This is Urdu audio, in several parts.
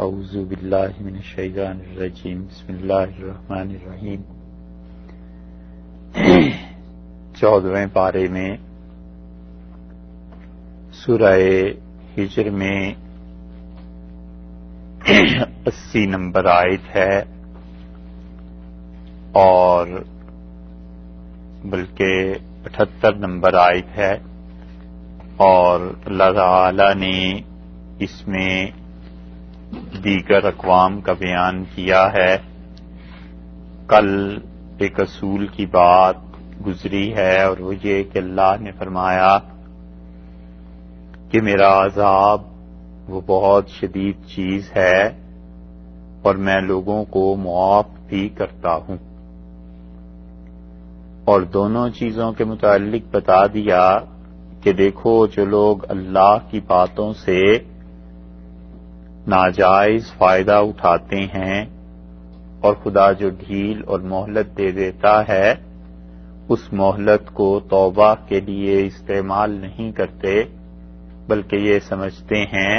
اعوذ باللہ من الشیطان الرجیم بسم اللہ الرحمن الرحیم 14ویں پارے میں سورہ ہجر میں 80 نمبر آیت ہے اور بلکہ 78 نمبر آیت ہے، اور اللہ تعالی نے اس میں دیگر اقوام کا بیان کیا ہے۔ کل ایک اصول کی بات گزری ہے اور وہ یہ کہ اللہ نے فرمایا کہ میرا عذاب وہ بہت شدید چیز ہے اور میں لوگوں کو معاف بھی کرتا ہوں، اور دونوں چیزوں کے متعلق بتا دیا کہ دیکھو جو لوگ اللہ کی باتوں سے ناجائز فائدہ اٹھاتے ہیں اور خدا جو ڈھیل اور مہلت دے دیتا ہے اس مہلت کو توبہ کے لیے استعمال نہیں کرتے، بلکہ یہ سمجھتے ہیں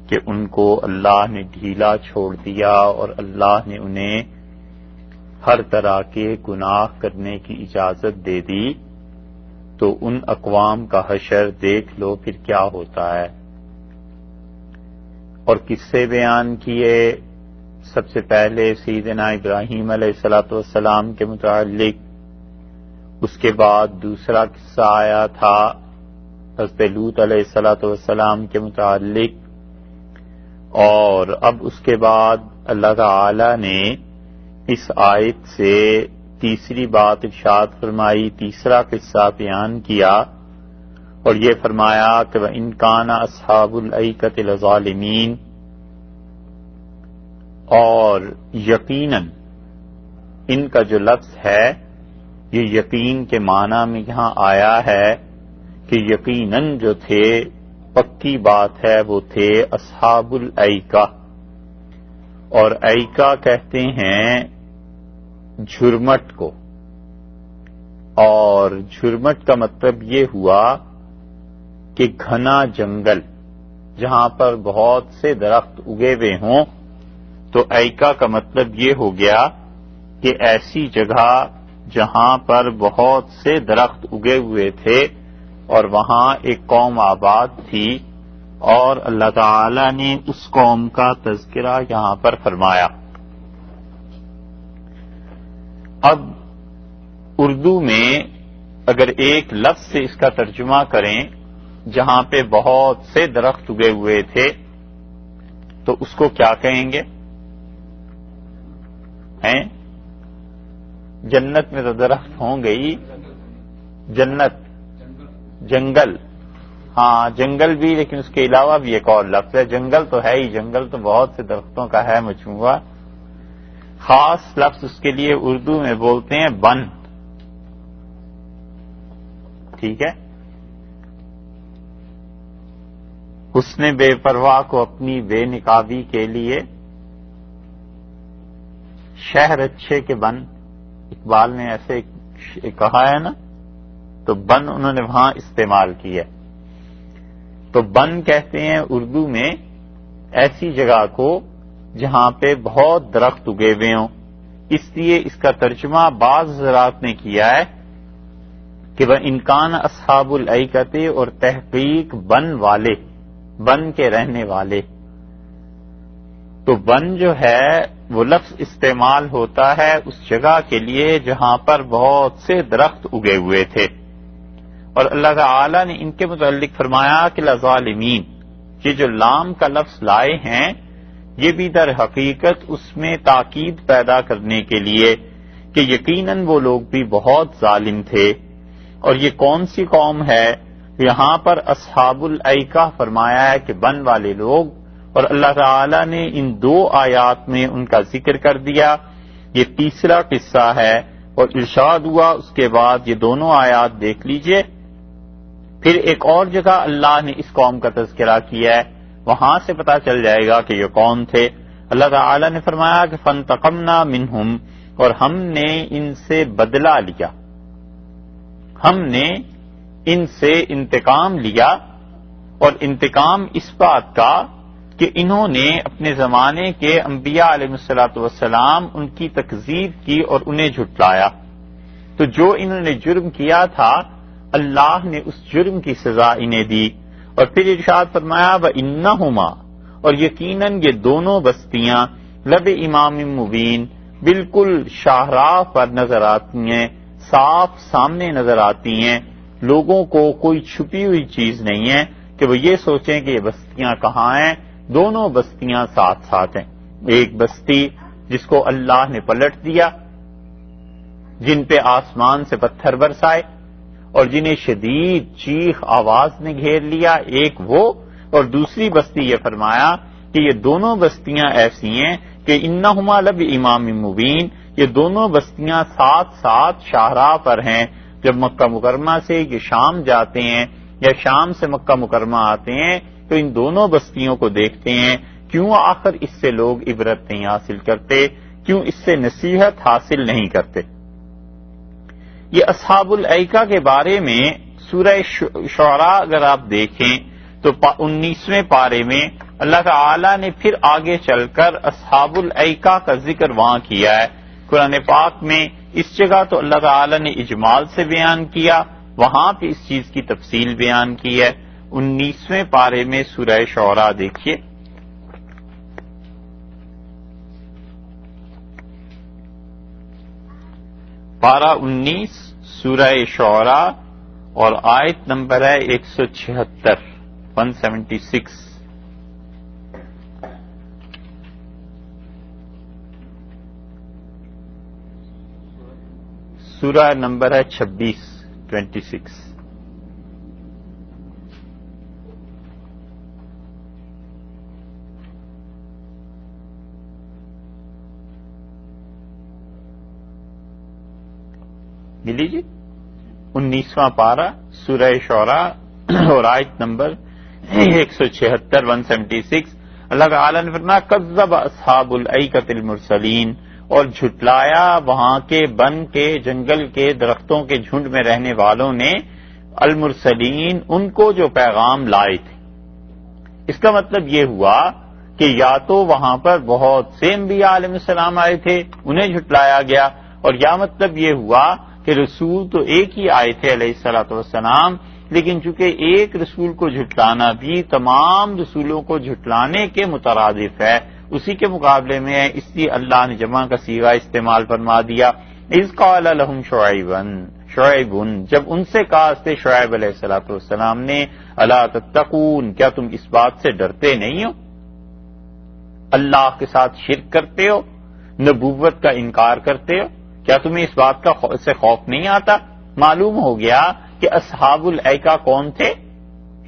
کہ ان کو اللہ نے ڈھیلا چھوڑ دیا اور اللہ نے انہیں ہر طرح کے گناہ کرنے کی اجازت دے دی، تو ان اقوام کا حشر دیکھ لو پھر کیا ہوتا ہے۔ اور قصے بیان کیے، سب سے پہلے سیدنا ابراہیم علیہ السلام کے متعلق، اس کے بعد دوسرا قصہ آیا تھا حضرت لوط علیہ السلام کے متعلق، اور اب اس کے بعد اللہ تعالی نے اس آیت سے تیسری بات ارشاد فرمائی، تیسرا قصہ بیان کیا اور یہ فرمایا کہ وَإِن كَانَ أَصْحَابُ الْأَيْكَةِ لَظَالِمِينَ، اور یقیناً ان کا جو لفظ ہے یہ یقین کے معنی میں یہاں آیا ہے کہ یقیناً جو تھے، پکی بات ہے، وہ تھے اصحاب الایکہ، اور ایکہ کہتے ہیں جھرمٹ کو، اور جھرمٹ کا مطلب یہ ہوا کہ گھنا جنگل جہاں پر بہت سے درخت اگے ہوئے ہوں، تو ایکہ کا مطلب یہ ہو گیا کہ ایسی جگہ جہاں پر بہت سے درخت اگے ہوئے تھے اور وہاں ایک قوم آباد تھی، اور اللہ تعالی نے اس قوم کا تذکرہ یہاں پر فرمایا۔ اب اردو میں اگر ایک لفظ سے اس کا ترجمہ کریں جہاں پہ بہت سے درخت اگے ہوئے تھے تو اس کو کیا کہیں گے؟ ہیں جنت میں تو درخت ہوں گے ہی، جنت جنگل، ہاں جنگل بھی، لیکن اس کے علاوہ بھی ایک اور لفظ ہے، جنگل تو ہے ہی، جنگل تو بہت سے درختوں کا ہے مجموعہ، خاص لفظ اس کے لیے اردو میں بولتے ہیں بن، ٹھیک ہے۔ حسن بے پرواہ کو اپنی بے نقابی کے لیے شہر اچھے کے بن، اقبال نے ایسے کہا ہے نا، تو بن انہوں نے وہاں استعمال کیا۔ تو بن کہتے ہیں اردو میں ایسی جگہ کو جہاں پہ بہت درخت اگے ہوئے ہوں، اس لیے اس کا ترجمہ بعض حضرات نے کیا ہے کہ وَإِن كَانَ أَصْحَابُ الْأَيْكَةِ، اور تحقیق بن والے، بن کے رہنے والے۔ تو بن جو ہے وہ لفظ استعمال ہوتا ہے اس جگہ کے لیے جہاں پر بہت سے درخت اگے ہوئے تھے، اور اللہ تعالی نے ان کے متعلق فرمایا کہ لظالمین، یہ جو لام کا لفظ لائے ہیں یہ بھی در حقیقت اس میں تاکید پیدا کرنے کے لیے کہ یقیناً وہ لوگ بھی بہت ظالم تھے۔ اور یہ کون سی قوم ہے؟ یہاں پر اصحاب الایکہ فرمایا ہے کہ بن والے لوگ، اور اللہ تعالی نے ان دو آیات میں ان کا ذکر کر دیا۔ یہ تیسرا قصہ ہے اور ارشاد ہوا اس کے بعد یہ دونوں آیات دیکھ لیجئے۔ پھر ایک اور جگہ اللہ نے اس قوم کا تذکرہ کیا ہے، وہاں سے پتہ چل جائے گا کہ یہ کون تھے۔ اللہ تعالی نے فرمایا کہ فانتقمنا منہم، اور ہم نے ان سے بدلہ لیا، ہم نے ان سے انتقام لیا، اور انتقام اس بات کا کہ انہوں نے اپنے زمانے کے انبیاء علیہ الصلوۃ والسلام ان کی تکذیب کی اور انہیں جھٹلایا، تو جو انہوں نے جرم کیا تھا اللہ نے اس جرم کی سزا انہیں دی۔ اور پھر ارشاد فرمایا وَإِنَّهُمَا، اور یقیناً یہ دونوں بستیاں لب امام مبین، بالکل شاہراہ پر نظر آتی ہیں، صاف سامنے نظر آتی ہیں، لوگوں کو کوئی چھپی ہوئی چیز نہیں ہے کہ وہ یہ سوچیں کہ یہ بستیاں کہاں ہیں، دونوں بستیاں ساتھ ساتھ ہیں۔ ایک بستی جس کو اللہ نے پلٹ دیا، جن پہ آسمان سے پتھر برسائے اور جنہیں شدید چیخ آواز نے گھیر لیا، ایک وہ، اور دوسری بستی یہ فرمایا کہ یہ دونوں بستیاں ایسی ہیں کہ انہما لب امام مبین، یہ دونوں بستیاں ساتھ ساتھ شاہراہ پر ہیں۔ جب مکہ مکرمہ سے یہ شام جاتے ہیں یا شام سے مکہ مکرمہ آتے ہیں تو ان دونوں بستیوں کو دیکھتے ہیں، کیوں آخر اس سے لوگ عبرت نہیں حاصل کرتے، کیوں اس سے نصیحت حاصل نہیں کرتے۔ یہ اصحاب الایکہ کے بارے میں سورہ شعراء اگر آپ دیکھیں تو 19ویں پارے میں اللہ تعالی نے پھر آگے چل کر اصحاب الایکہ کا ذکر وہاں کیا ہے۔ قرآن پاک میں اس جگہ تو اللہ تعالی نے اجمال سے بیان کیا، وہاں پہ اس چیز کی تفصیل بیان کی ہے۔ 19ویں پارے میں سورہ شعراء دیکھیے، پارہ 19 سورہ شعراء اور آیت نمبر ہے 176 176۔ سورہ نمبر ہے 26 ملی جی، 19واں پارہ سورہ شعراء اور آیت نمبر 176 176۔ اللہ تعالی نے فرمایا کذب اصحاب الایکۃ المرسلین، اور جھٹلایا وہاں کے بن کے جنگل کے درختوں کے جھنڈ میں رہنے والوں نے المرسلین، ان کو جو پیغام لائے تھے۔ اس کا مطلب یہ ہوا کہ یا تو وہاں پر بہت سے انبیاء علیہ السلام آئے تھے، انہیں جھٹلایا گیا، اور یا مطلب یہ ہوا کہ رسول تو ایک ہی آئے تھے علیہ الصلوۃ والسلام، لیکن چونکہ ایک رسول کو جھٹلانا بھی تمام رسولوں کو جھٹلانے کے مترادف ہے، اسی کے مقابلے میں ہے، اس لیے اللہ نے جمع کا صیغہ استعمال فرما دیا۔ اذ قال لهم شعیب، جب ان سے کہا شعیب علیہ الصلوۃ والسلام نے الا تتقون، کیا تم اس بات سے ڈرتے نہیں ہو؟ اللہ کے ساتھ شرک کرتے ہو، نبوت کا انکار کرتے ہو، کیا تمہیں اس بات کا سے خوف نہیں آتا؟ معلوم ہو گیا کہ اصحاب الایکہ کون تھے؟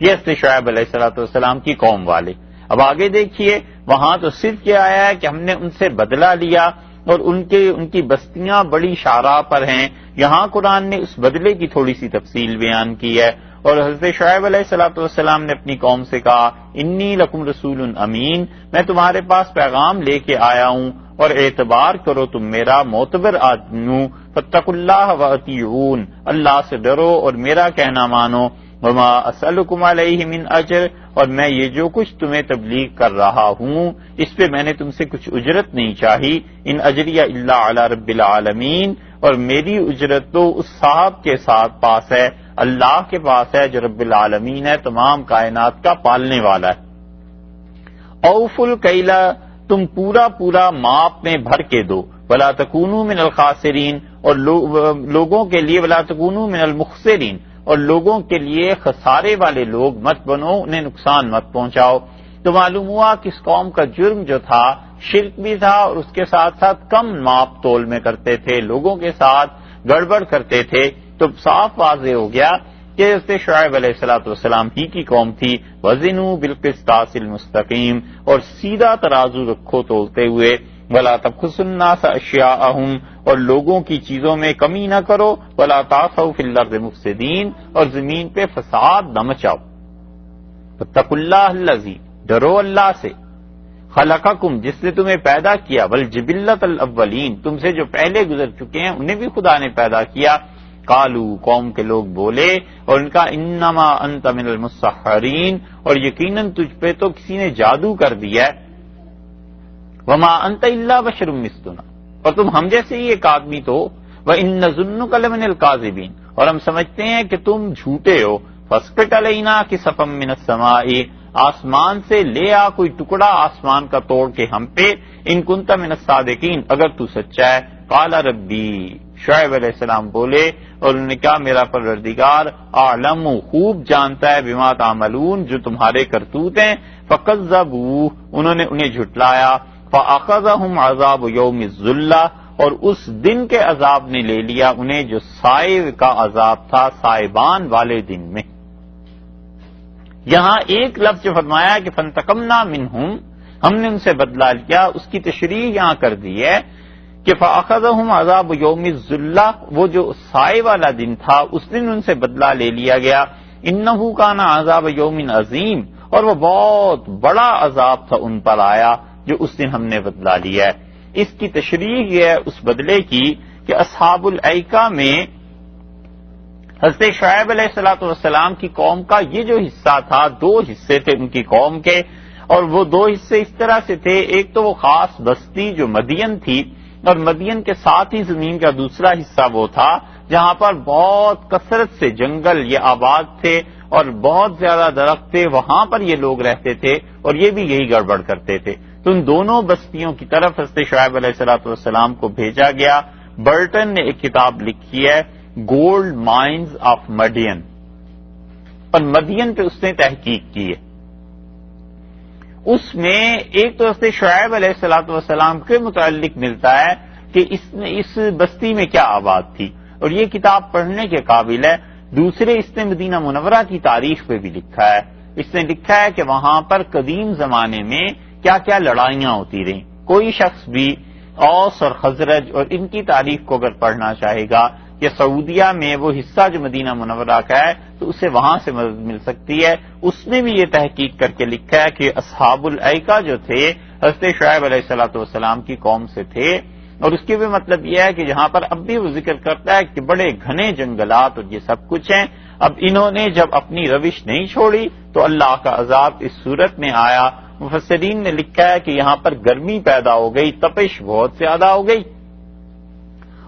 یہ شعیب علیہ الصلوۃ والسلام کی قوم والے۔ اب آگے دیکھیے، وہاں تو صرف یہ آیا ہے کہ ہم نے ان سے بدلہ لیا اور ان کی بستیاں بڑی شاہراہ پر ہیں۔ یہاں قرآن نے اس بدلے کی تھوڑی سی تفصیل بیان کی ہے، اور حضرت شعیب علیہ الصلوۃ والسلام نے اپنی قوم سے کہا انی لکم رسول امین، میں تمہارے پاس پیغام لے کے آیا ہوں اور اعتبار کرو تم میرا معتبر آدمی ہوں، فاتقوا اللہ واطیعون، اللہ سے ڈرو اور میرا کہنا مانو، وما اسألکم علیہ من اجر، اور میں یہ جو کچھ تمہیں تبلیغ کر رہا ہوں اس پہ میں نے تم سے کچھ اجرت نہیں چاہی، ان اجریہ الا علی رب العالمین، اور میری اجرت تو اس صاحب کے ساتھ پاس ہے، اللہ کے پاس ہے جو رب العالمین ہے، تمام کائنات کا پالنے والا ہے۔ اوفوا الکیل، تم پورا پورا ماپ میں بھر کے دو، ولا تکونوا من الخاسرین، اور لوگوں کے لیے ولا تکونوا من المخسرین، اور لوگوں کے لیے خسارے والے لوگ مت بنو، انہیں نقصان مت پہنچاؤ۔ تو معلوم ہوا کہ اس قوم کا جرم جو تھا شرک بھی تھا، اور اس کے ساتھ ساتھ کم ماپ تول میں کرتے تھے، لوگوں کے ساتھ گڑبڑ کرتے تھے۔ تو صاف واضح ہو گیا کہ حضرت شعیب علیہ الصلوۃ والسلام ہی کی قوم تھی۔ وزنوا بالقسطاس المستقیم، اور سیدھا ترازو رکھو تولتے ہوئے، ولا تبخسوا الناس اشیاءهم، اور لوگوں کی چیزوں میں کمی نہ کرو، ولا تعثوا فی الارض مفسدین، اور زمین پہ فساد نہ مچاؤ۔ فاتقوا اللہ الذی، ڈرو اللہ سے، خلقکم، جس نے تمہیں پیدا کیا، والجبلۃ الاولین، تم سے جو پہلے گزر چکے ہیں انہیں بھی خدا نے پیدا کیا، قالو قوم کے لوگ بولے اور ان کا انما انت من المسحرین اور یقیناً تجھ پہ تو کسی نے جادو کر دیا ہے، وما انت الا بشر مثلنا اور تم ہم جیسے ہی ایک آدمی تو، وان نظنک لمن الکاذبین اور ہم سمجھتے ہیں کہ تم جھوٹے ہو، فاسقط علینا کسفا من السماء آسمان سے لے آ کوئی ٹکڑا آسمان کا توڑ کے ہم پہ، ان کنت من الصادقین اگر تو سچا ہے۔ قال ربی شعیب علیہ السلام بولے اور انہوں نے کہا میرا پروردگار اعلم خوب جانتا ہے بما تعملون جو تمہارے کرتوت ہیں، فکذبوہ انہوں نے انہیں جھٹلایا، فاخذہم عذاب یوم الذلہ اور اس دن کے عذاب نے لے لیا انہیں جو سائے کا عذاب تھا سائبان والے دن میں۔ یہاں ایک لفظ جو فرمایا کہ فانتقمنا منہم ہم نے ان سے بدلہ لیا، اس کی تشریح یہاں کر دی ہے کہ فاخذہم عذاب یوم الذلہ وہ جو سائے والا دن تھا اس دن ان سے بدلہ لے لیا گیا، انہ کان عذاب یوم عظیم اور وہ بہت بڑا عذاب تھا ان پر آیا جو اس دن ہم نے بدلہ لیا ہے۔ اس کی تشریح یہ ہے اس بدلے کی کہ اصحاب الایکہ میں حضرت شعیب علیہ السلام کی قوم کا یہ جو حصہ تھا، دو حصے تھے ان کی قوم کے، اور وہ دو حصے اس طرح سے تھے، ایک تو وہ خاص بستی جو مدین تھی اور مدین کے ساتھ ہی زمین کا دوسرا حصہ وہ تھا جہاں پر بہت کثرت سے جنگل یہ آباد تھے اور بہت زیادہ درخت تھے، وہاں پر یہ لوگ رہتے تھے اور یہ بھی یہی گڑبڑ کرتے تھے۔ تو ان دونوں بستیوں کی طرف حضرت شعیب علیہ السلام کو بھیجا گیا۔ برٹن نے ایک کتاب لکھی ہے گولڈ مائنز آف مدین، اور مدین پہ اس نے تحقیق کی ہے۔ اس میں ایک تو حضرت شعیب علیہ السلام کے متعلق ملتا ہے کہ اس بستی میں کیا آباد تھی، اور یہ کتاب پڑھنے کے قابل ہے۔ دوسرے اس نے مدینہ منورہ کی تاریخ پہ بھی لکھا ہے، اس نے لکھا ہے کہ وہاں پر قدیم زمانے میں کیا کیا لڑائیاں ہوتی رہیں۔ کوئی شخص بھی اوس اور خزرج اور ان کی تاریخ کو اگر پڑھنا چاہے گا کہ سعودیہ میں وہ حصہ جو مدینہ منورہ کا ہے تو اسے وہاں سے مدد مل سکتی ہے۔ اس نے بھی یہ تحقیق کر کے لکھا ہے کہ اصحاب الایکہ جو تھے حضرت شعیب علیہ السلام کی قوم سے تھے، اور اس کے بھی مطلب یہ ہے کہ جہاں پر اب بھی وہ ذکر کرتا ہے کہ بڑے گھنے جنگلات اور یہ سب کچھ ہیں۔ اب انہوں نے جب اپنی روش نہیں چھوڑی تو اللہ کا عذاب اس صورت میں آیا۔ مفسرین نے لکھا ہے کہ یہاں پر گرمی پیدا ہو گئی، تپش بہت زیادہ ہو گئی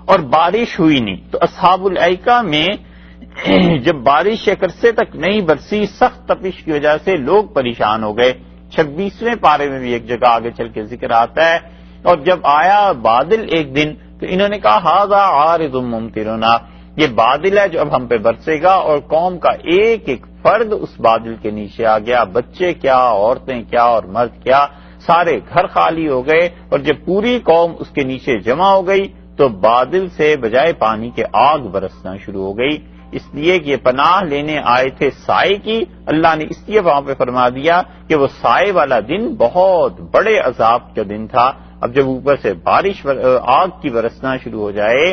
اور بارش ہوئی نہیں۔ تو اصحاب الایکہ میں جب بارش ایک عرصے تک نہیں برسی، سخت تپش کی وجہ سے لوگ پریشان ہو گئے۔ 26ویں پارے میں بھی ایک جگہ آگے چل کے ذکر آتا ہے، اور جب آیا بادل ایک دن تو انہوں نے کہا ھذا عارض ممطرنا، یہ بادل ہے جو اب ہم پہ برسے گا، اور قوم کا ایک ایک فرد اس بادل کے نیچے آ گیا، بچے کیا، عورتیں کیا اور مرد کیا، سارے گھر خالی ہو گئے، اور جب پوری قوم اس کے نیچے جمع ہو گئی تو بادل سے بجائے پانی کے آگ برسنا شروع ہو گئی، اس لیے کہ یہ پناہ لینے آئے تھے سائے کی۔ اللہ نے اس لیے وہاں پہ فرما دیا کہ وہ سائے والا دن بہت بڑے عذاب کا دن تھا۔ اب جب اوپر سے بارش آگ کی برسنا شروع ہو جائے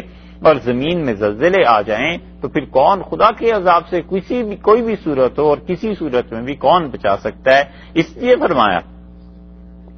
اور زمین میں زلزلے آ جائیں تو پھر کون خدا کے عذاب سے کوئی بھی صورت ہو اور کسی صورت میں بھی کون بچا سکتا ہے۔ اس لیے فرمایا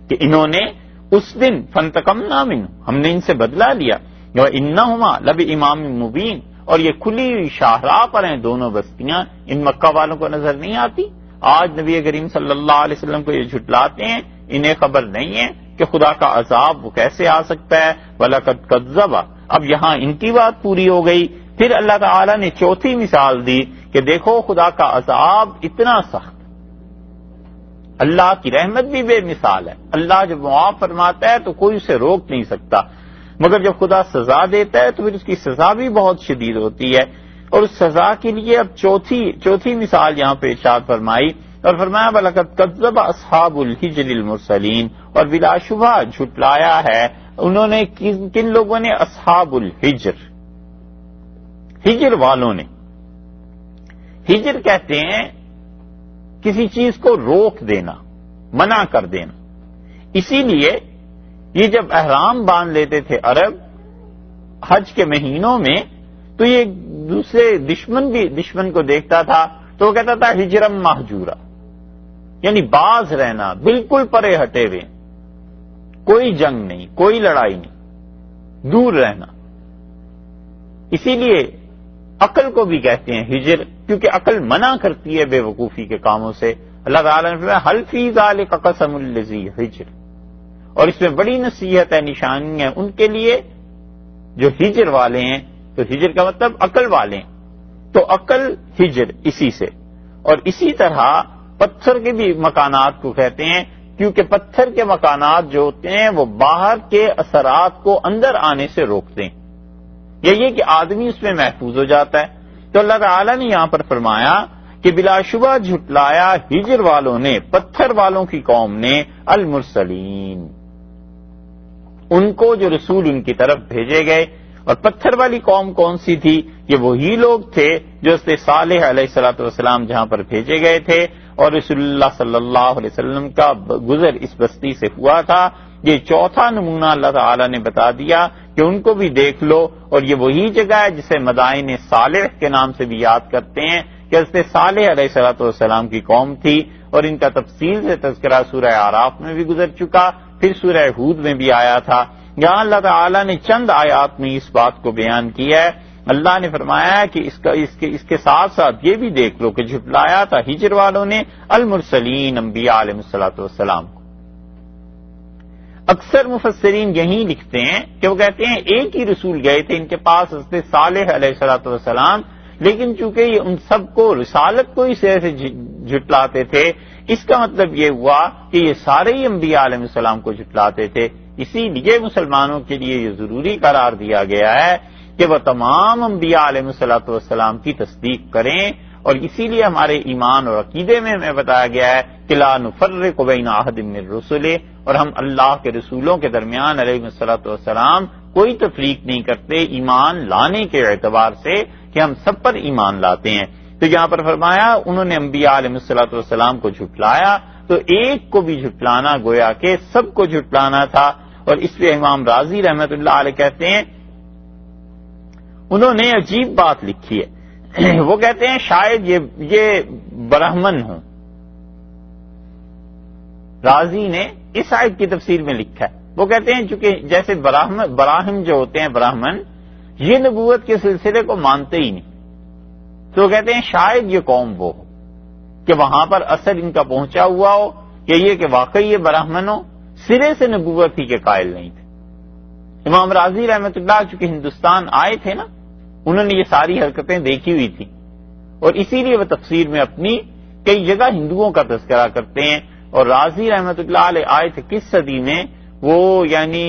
کہ انہوں نے اس دن فانتقمنا منہم ہم نے ان سے بدلہ لیا، وانہما لبامام مبین اور یہ کھلی ہوئی شاہراہ پر ہیں دونوں بستیاں، ان مکہ والوں کو نظر نہیں آتی؟ آج نبی کریم صلی اللہ علیہ وسلم کو یہ جھٹلاتے ہیں، انہیں خبر نہیں ہے کہ خدا کا عذاب وہ کیسے آ سکتا ہے۔ وَلَقَدْ كَذَّبَ اب یہاں ان کی بات پوری ہو گئی، پھر اللہ تعالی نے چوتھی مثال دی کہ دیکھو خدا کا عذاب اتنا سخت، اللہ کی رحمت بھی بے مثال ہے، اللہ جب معاف فرماتا ہے تو کوئی اسے روک نہیں سکتا، مگر جب خدا سزا دیتا ہے تو پھر اس کی سزا بھی بہت شدید ہوتی ہے۔ اور اس سزا کے لیے اب چوتھی مثال یہاں پہ ارشاد فرمائی اور فرمایا وَلَقَدْ كَذَّبَ أَصْحَابُ الْحِجْرِ الْمُرْسَلِينَ اور بلا شبہ جھٹلایا ہے انہوں نے کن لوگوں نے؟ اصحاب الحجر، ہجر والوں نے۔ ہجر کہتے ہیں کسی چیز کو روک دینا، منع کر دینا۔ اسی لیے یہ جب احرام باندھ لیتے تھے عرب حج کے مہینوں میں تو یہ دوسرے دشمن کو دیکھتا تھا تو وہ کہتا تھا ہجرم مہجورا، یعنی باز رہنا، بالکل پرے ہٹے ہوئے، کوئی جنگ نہیں، کوئی لڑائی نہیں، دور رہنا۔ اسی لیے عقل کو بھی کہتے ہیں ہجر، کیونکہ عقل منع کرتی ہے بے وقوفی کے کاموں سے۔ اللہ تعالیٰ نے فرمایا حل فی ذالک قسم لذی ہجر، اور اس میں بڑی نصیحت ہے، نشانی ہے ان کے لیے جو ہجر والے ہیں۔ تو ہجر کا مطلب عقل والے ہیں، تو عقل ہجر اسی سے۔ اور اسی طرح پتھر کے بھی مکانات کو کہتے ہیں، کیونکہ پتھر کے مکانات جو ہوتے ہیں وہ باہر کے اثرات کو اندر آنے سے روکتے ہیں، یہ کہ آدمی اس میں محفوظ ہو جاتا ہے۔ تو اللہ تعالیٰ نے یہاں پر فرمایا کہ بلا شبہ جھٹلایا ہجر والوں نے، پتھر والوں کی قوم نے، المرسلین، ان کو جو رسول ان کی طرف بھیجے گئے۔ اور پتھر والی قوم کون سی تھی؟ یہ وہی لوگ تھے جو صالح علیہ الصلوۃ والسلام جہاں پر بھیجے گئے تھے، اور رسول اللہ صلی اللہ علیہ وسلم کا گزر اس بستی سے ہوا تھا۔ یہ چوتھا نمونہ اللہ تعالیٰ نے بتا دیا کہ ان کو بھی دیکھ لو، اور یہ وہی جگہ ہے جسے مدائن صالح کے نام سے بھی یاد کرتے ہیں کہ حضرت صالح علیہ الصلوۃ والسلام کی قوم تھی، اور ان کا تفصیل سے تذکرہ سورہ اعراف میں بھی گزر چکا، پھر سورہ ہود میں بھی آیا تھا۔ یہاں اللہ تعالیٰ نے چند آیات میں اس بات کو بیان کیا ہے۔ اللہ نے فرمایا کہ اس کے ساتھ ساتھ یہ بھی دیکھ لو کہ جھٹلایا تھا ہجر والوں نے المرسلین، انبیاء علیہ الصلوۃ والسلام کو۔ اکثر مفسرین یہی لکھتے ہیں کہ وہ کہتے ہیں ایک ہی رسول گئے تھے ان کے پاس، حضرت صالح علیہ الصلوۃ والسلام، لیکن چونکہ یہ ان سب کو رسالت کو اس طرح سے جھٹلاتے تھے، اس کا مطلب یہ ہوا کہ یہ سارے ہی انبیاء علیہ السلام کو جھٹلاتے تھے۔ اسی لیے مسلمانوں کے لیے یہ ضروری قرار دیا گیا ہے کہ وہ تمام انبیاء علیہ الصلوۃ والسلام کی تصدیق کریں، اور اسی لیے ہمارے ایمان اور عقیدے میں ہمیں بتایا گیا ہے کہ لا نفرق بین احد من رسلہ، اور ہم اللہ کے رسولوں کے درمیان علیہ الصلوۃ والسلام کوئی تفریق نہیں کرتے ایمان لانے کے اعتبار سے کہ ہم سب پر ایمان لاتے ہیں۔ تو یہاں پر فرمایا انہوں نے انبیاء علیہ الصلوۃ والسلام کو جھٹلایا، تو ایک کو بھی جھٹلانا گویا کہ سب کو جھٹلانا تھا۔ اور اس لیے امام رازی رحمت اللہ علیہ کہتے ہیں، انہوں نے عجیب بات لکھی ہے، وہ کہتے ہیں شاید یہ برہمن ہوں۔ رازی نے اس آیت کی تفسیر میں لکھا ہے، وہ کہتے ہیں چونکہ جیسے براہم جو ہوتے ہیں برہمن، یہ نبوت کے سلسلے کو مانتے ہی نہیں، تو وہ کہتے ہیں شاید یہ قوم وہ ہو کہ وہاں پر اثر ان کا پہنچا ہوا ہو، یا یہ کہ واقعی یہ برہمن ہو، سرے سے نبوت ہی کے قائل نہیں تھے۔ امام راضی رحمت اللہ چونکہ ہندوستان آئے تھے نا، انہوں نے یہ ساری حرکتیں دیکھی ہوئی تھی، اور اسی لیے وہ تفسیر میں اپنی کئی جگہ ہندوؤں کا تذکرہ کرتے ہیں۔ اور راضی رحمت اللہ علیہ آئے تھے کس صدی میں؟ وہ یعنی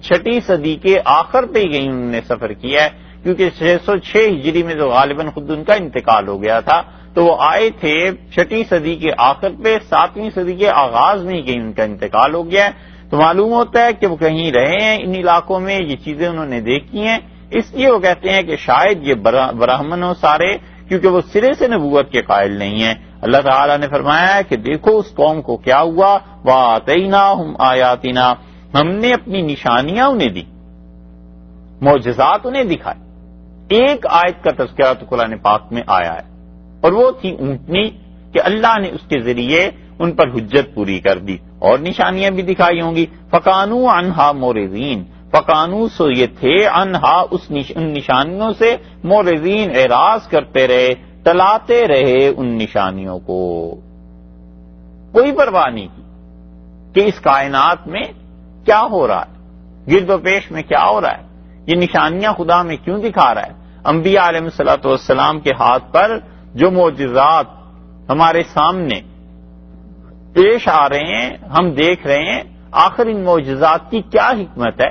6 صدی کے آخر پہ ہی کہیں انہوں نے سفر کیا ہے، کیونکہ 606 ہجری میں تو غالباً خود ان کا انتقال ہو گیا تھا، تو وہ آئے تھے 6 صدی کے آخر پہ، 7ویں صدی کے آغاز میں ہی کہیں ان کا انتقال ہو گیا ہے۔ تو معلوم ہوتا ہے کہ وہ کہیں رہے ہیں ان علاقوں میں، یہ چیزیں انہوں نے دیکھی ہیں، اس لیے وہ کہتے ہیں کہ شاید یہ برہمن ہو سارے، کیونکہ وہ سرے سے نبوت کے قائل نہیں ہیں۔ اللہ تعالیٰ نے فرمایا ہے کہ دیکھو اس قوم کو کیا ہوا، وَآتَيْنَاهُمْ آیَاتِنَا، ہم نے اپنی نشانیاں انہیں دی، معجزات انہیں دکھائے۔ ایک آیت کا تذکرہ تو قرآن پاک میں آیا ہے، اور وہ تھی اونٹنی، کہ اللہ نے اس کے ذریعے ان پر حجت پوری کر دی، اور نشانیاں بھی دکھائی ہوں گی۔ فَقَانُوا عَنْهَا مُعْرِضِينَ، فَقَانُوا سو یہ تھے، عَنْهَا ان نشانیوں سے، مُعْرِضِينَ اعراض کرتے رہے، ٹلاتے رہے ان نشانیوں کو، کوئی پرواہ نہیں کی کہ اس کائنات میں کیا ہو رہا ہے، گرد و پیش میں کیا ہو رہا ہے، یہ نشانیاں خدا میں کیوں دکھا رہا ہے۔ انبیاء علیہ الصلوۃ والسلام کے ہاتھ پر جو معجزات ہمارے سامنے پیش آ رہے ہیں، ہم دیکھ رہے ہیں، آخر ان معجزات کی کیا حکمت ہے؟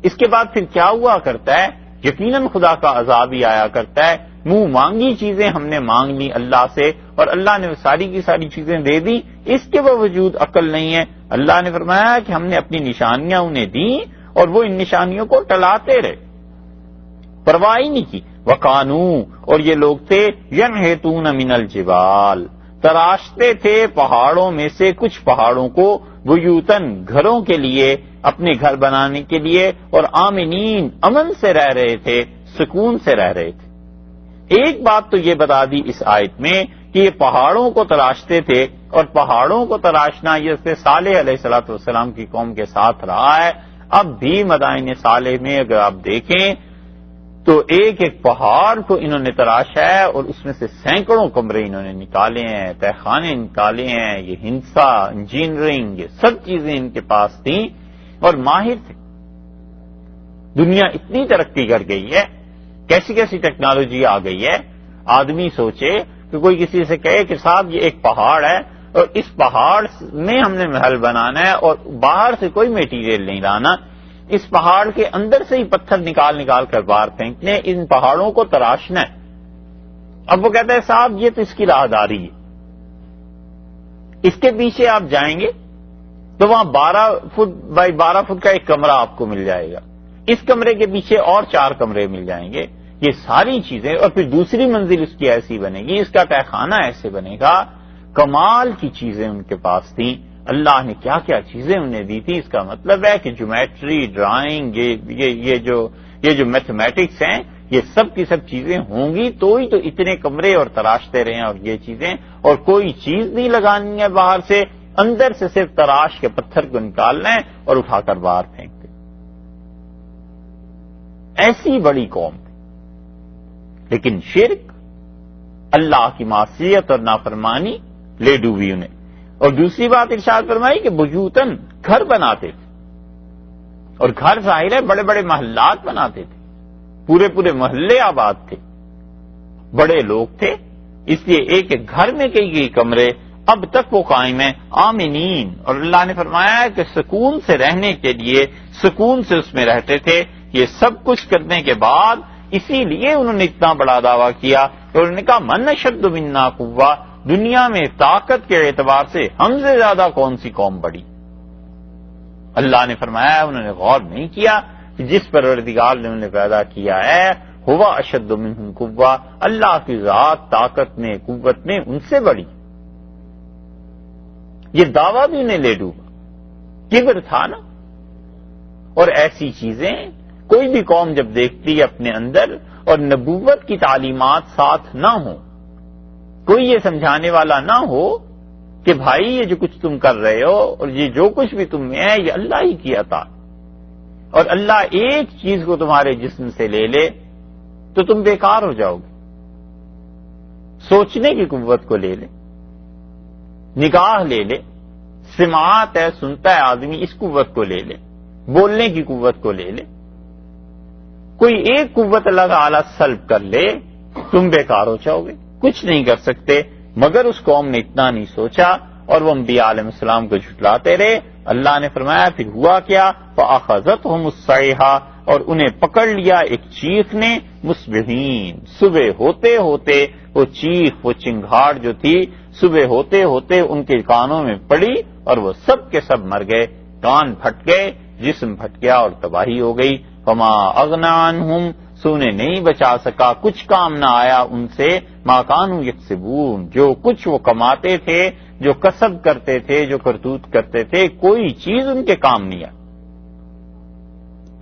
اس کے بعد پھر کیا ہوا کرتا ہے؟ یقیناً خدا کا عذاب ہی آیا کرتا ہے۔ منہ مانگی چیزیں ہم نے مانگ لی اللہ سے، اور اللہ نے ساری کی ساری چیزیں دے دی، اس کے باوجود عقل نہیں ہے۔ اللہ نے فرمایا کہ ہم نے اپنی نشانیاں انہیں دیں، اور وہ ان نشانیوں کو ٹلاتے رہے، پرواہ ہی نہیں کی۔ وَقَانُوا، اور یہ لوگ تھے، يَنْحِتُونَ مِنَ الْجِبَالِ، تراشتے تھے پہاڑوں میں سے کچھ پہاڑوں کو، بیوتن گھروں کے لیے، اپنے گھر بنانے کے لیے، اور آمنین امن سے رہ رہے تھے، سکون سے رہ رہے تھے۔ ایک بات تو یہ بتا دی اس آیت میں کہ یہ پہاڑوں کو تراشتے تھے، اور پہاڑوں کو تراشنا یہ صالح علیہ الصلوۃ والسلام کی قوم کے ساتھ رہا ہے۔ اب بھی مدائن صالح میں اگر آپ دیکھیں تو ایک ایک پہاڑ کو انہوں نے تراشا ہے اور اس میں سے سینکڑوں کمرے انہوں نے نکالے ہیں، تہہ خانے نکالے ہیں، یہ ہندسہ، انجینئرنگ، یہ سب چیزیں ان کے پاس تھیں اور ماہر تھے۔ دنیا اتنی ترقی کر گئی ہے، کیسی کیسی ٹیکنالوجی آ گئی ہے، آدمی سوچے کہ کوئی کسی سے کہے کہ صاحب یہ ایک پہاڑ ہے اور اس پہاڑ میں ہم نے محل بنانا ہے اور باہر سے کوئی میٹیریل نہیں لانا، اس پہاڑ کے اندر سے ہی پتھر نکال نکال کر باہر پھینکنے، ان پہاڑوں کو تراشنا ہے۔ اب وہ کہتا ہے صاحب یہ تو اس کی راہداری ہے، اس کے پیچھے آپ جائیں گے تو وہاں 12 فٹ بائی 12 فٹ کا ایک کمرہ آپ کو مل جائے گا، اس کمرے کے پیچھے اور 4 کمرے مل جائیں گے، یہ ساری چیزیں، اور پھر دوسری منزل اس کی ایسی بنے گی، اس کا تہہ خانہ ایسے بنے گا۔ کمال کی چیزیں ان کے پاس تھیں، اللہ نے کیا کیا چیزیں انہیں دی تھی۔ اس کا مطلب ہے کہ جیومیٹری، ڈرائنگ، یہ جو میتھمیٹکس ہیں، یہ سب کی سب چیزیں ہوں گی تو ہی تو اتنے کمرے اور تراشتے رہے ہیں اور یہ چیزیں، اور کوئی چیز نہیں لگانی ہے باہر سے، اندر سے صرف تراش کے پتھر کو نکالنا ہے اور اٹھا کر باہر پھینکتے۔ ایسی بڑی قوم تھی، لیکن شرک، اللہ کی معصیت اور نافرمانی لے ڈوبی انہیں۔ اور دوسری بات ارشاد فرمائی کہ بیوتن، گھر بناتے تھے، اور گھر ظاہر ہے بڑے بڑے محلات بناتے تھے، پورے پورے محلے آباد تھے، بڑے لوگ تھے، اس لیے ایک ایک گھر میں کئی کمرے اب تک وہ قائم ہیں، آمنین، اور اللہ نے فرمایا ہے کہ سکون سے رہنے کے لیے سکون سے اس میں رہتے تھے۔ یہ سب کچھ کرنے کے بعد اسی لیے انہوں نے اتنا بڑا دعویٰ کیا اور انہوں نے کہا من اشد منا قوہ، دنیا میں طاقت کے اعتبار سے ہم سے زیادہ کون سی قوم بڑی؟ اللہ نے فرمایا انہوں نے غور نہیں کیا کہ جس پروردگار نے انہیں پیدا کیا ہے ہوا اشد منہم قوہ، اللہ کی ذات طاقت میں، قوت میں ان سے بڑی۔ یہ دعویٰ بھی انہیں لے ڈوبا، کبر تھا نا۔ اور ایسی چیزیں کوئی بھی قوم جب دیکھتی ہے اپنے اندر اور نبوت کی تعلیمات ساتھ نہ ہوں، کوئی یہ سمجھانے والا نہ ہو کہ بھائی یہ جو کچھ تم کر رہے ہو اور یہ جو کچھ بھی تم میں ہے یہ اللہ ہی کی عطا، اور اللہ ایک چیز کو تمہارے جسم سے لے لے تو تم بیکار ہو جاؤ گے۔ سوچنے کی قوت کو لے لے، نگاہ لے لے، سماعت ہے، سنتا ہے آدمی، اس قوت کو لے لے، بولنے کی قوت کو لے لے، کوئی ایک قوت اللہ تعالی سلب کر لے تم بیکار ہو جاؤ گے، کچھ نہیں کر سکتے۔ مگر اس قوم نے اتنا نہیں سوچا اور وہ انبیاء علیہ السلام کو جھٹلاتے رہے۔ اللہ نے فرمایا پھر ہوا کیا، فَأَخَذَتْهُمُ الصَّيْحَةُ، اور انہیں پکڑ لیا ایک چیخ نے، مُصْبِحِينَ، صبح ہوتے ہوتے وہ چیخ، وہ چنگھاڑ جو تھی صبح ہوتے ہوتے ان کے کانوں میں پڑی اور وہ سب کے سب مر گئے، کان پھٹ گئے، جسم پھٹ گیا اور تباہی ہو گئی۔ فَمَا أَغْنَىٰ عَنْهُمْ، سو انہیں نہیں بچا سکا، کچھ کام نہ آیا ان سے، مَا كَانُوا يَكْسِبُونَ، جو کچھ وہ کماتے تھے، جو کسب کرتے تھے، جو کرتوت کرتے تھے، کوئی چیز ان کے کام نہیں آئی۔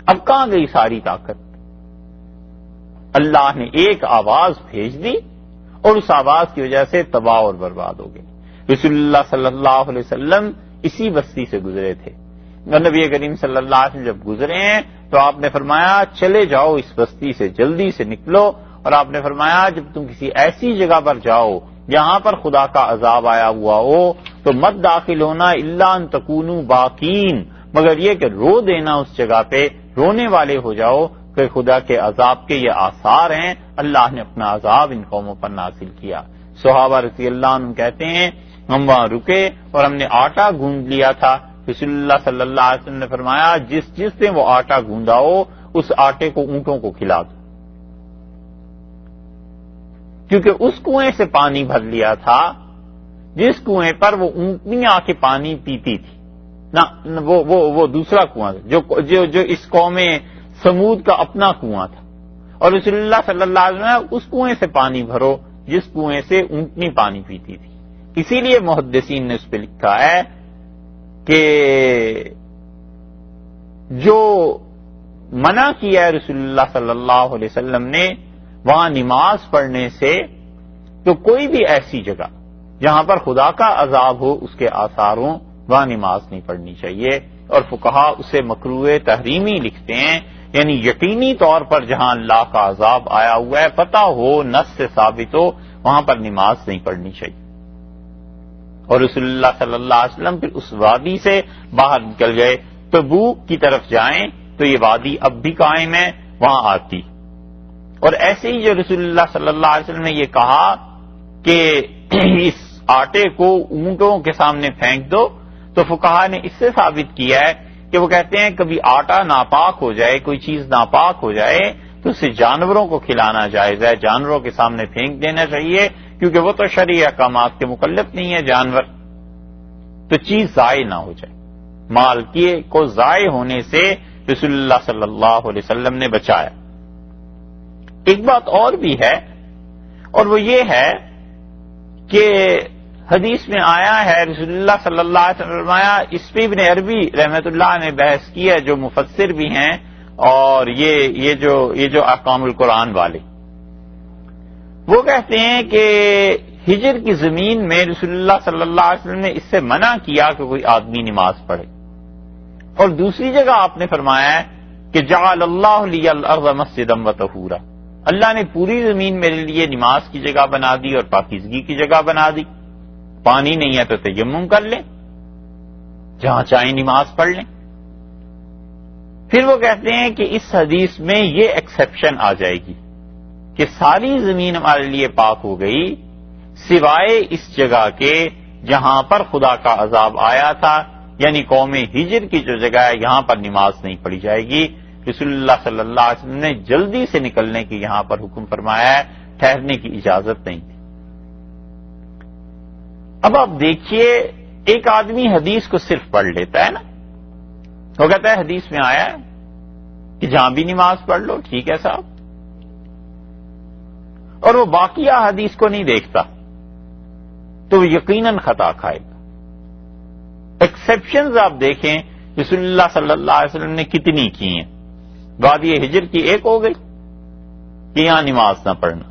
اب کہاں گئی ساری طاقت؟ اللہ نے ایک آواز بھیج دی اور اس آواز کی وجہ سے تباہ اور برباد ہو گئی۔ رسول اللہ صلی اللہ علیہ وسلم اسی بستی سے گزرے تھے، اور نبی کریم صلی اللہ علیہ وسلم جب گزرے ہیں تو آپ نے فرمایا چلے جاؤ اس بستی سے، جلدی سے نکلو، اور آپ نے فرمایا جب تم کسی ایسی جگہ پر جاؤ جہاں پر خدا کا عذاب آیا ہوا ہو تو مت داخل ہونا الا ان تکونوا باقین، مگر یہ کہ رو دینا اس جگہ پہ، رونے والے ہو جاؤ کہ خدا کے عذاب کے یہ آثار ہیں، اللہ نے اپنا عذاب ان قوموں پر نازل کیا۔ صحابہ رضی اللہ عنہ کہتے ہیں ہم وہاں رکے اور ہم نے آٹا گوندھ لیا تھا، رسول اللہ صلی اللہ علیہ وسلم نے فرمایا جس نے وہ آٹا گوندا ہو اس آٹے کو اونٹوں کو کھلا دو، کیونکہ اس کنویں سے پانی بھر لیا تھا جس کنویں پر وہ اونٹنی آ کے پانی پیتی تھی، نہ وہ دوسرا کنواں جو اس قوم سمود کا اپنا کنواں تھا، اور رسول اللہ صلی اللہ علیہ وسلم اس کنویں سے پانی بھرو جس کنویں سے اونٹنی پانی پیتی تھی۔ اسی لیے محدثین نے اس پہ لکھا ہے کہ جو منع کیا ہے رسول اللہ صلی اللہ علیہ وسلم نے وہاں نماز پڑھنے سے، تو کوئی بھی ایسی جگہ جہاں پر خدا کا عذاب ہو اس کے آثار ہوں وہاں نماز نہیں پڑھنی چاہیے، اور فقہا اسے مکروہ تحریمی لکھتے ہیں، یعنی یقینی طور پر جہاں اللہ کا عذاب آیا ہوا ہے، پتہ ہو، نص سے ثابت ہو، وہاں پر نماز نہیں پڑھنی چاہیے۔ اور رسول اللہ صلی اللہ علیہ وسلم پھر اس وادی سے باہر نکل گئے، تبوک کی طرف جائیں تو یہ وادی اب بھی قائم ہے، وہاں آتی۔ اور ایسے ہی جو رسول اللہ صلی اللہ علیہ وسلم نے یہ کہا کہ اس آٹے کو اونٹوں کے سامنے پھینک دو، تو فقہا نے اس سے ثابت کیا ہے کہ وہ کہتے ہیں کبھی آٹا ناپاک ہو جائے، کوئی چیز ناپاک ہو جائے تو اسے جانوروں کو کھلانا جائز ہے، جانوروں کے سامنے پھینک دینا چاہیے، کیونکہ وہ تو شرعی احکامات کے مکلف نہیں ہے جانور، تو چیز ضائع نہ ہو جائے۔ مال کو ضائع ہونے سے رسول اللہ صلی اللہ علیہ وسلم نے بچایا۔ ایک بات اور بھی ہے، اور وہ یہ ہے کہ حدیث میں آیا ہے، رسول اللہ صلی اللہ علیہ وسلم فرمایا، اس پہ ابن عربی رحمت اللہ نے بحث کی ہے، جو مفسر بھی ہیں، اور یہ جو احکام القرآن والے، وہ کہتے ہیں کہ ہجر کی زمین میں رسول اللہ صلی اللہ علیہ وسلم نے اس سے منع کیا کہ کوئی آدمی نماز پڑھے، اور دوسری جگہ آپ نے فرمایا ہے کہ جعل اللہ لی الارض مسجدا وطہورا، اللہ نے پوری زمین میرے لیے نماز کی جگہ بنا دی اور پاکیزگی کی جگہ بنا دی، پانی نہیں ہے تو تیمم کر لیں، جہاں چاہیں نماز پڑھ لیں۔ پھر وہ کہتے ہیں کہ اس حدیث میں یہ ایکسیپشن آ جائے گی کہ ساری زمین ہمارے لیے پاک ہو گئی سوائے اس جگہ کے جہاں پر خدا کا عذاب آیا تھا، یعنی قوم ہجر کی جو جگہ ہے یہاں پر نماز نہیں پڑھی جائے گی۔ رسول اللہ صلی اللہ علیہ وسلم نے جلدی سے نکلنے کی یہاں پر حکم فرمایا ہے، ٹھہرنے کی اجازت نہیں تھی۔ اب آپ دیکھیے، ایک آدمی حدیث کو صرف پڑھ لیتا ہے نا، وہ کہتا ہے حدیث میں آیا ہے کہ جہاں بھی نماز پڑھ لو، ٹھیک ہے صاحب، اور وہ باقی حدیث کو نہیں دیکھتا تو وہ یقیناً خطا کھائے گا۔ ایکسیپشنز آپ دیکھیں رسول اللہ صلی اللہ علیہ وسلم نے کتنی کی ہیں، وادی ہجر کی ایک ہو گئی کہ یہاں نماز نہ پڑھنا۔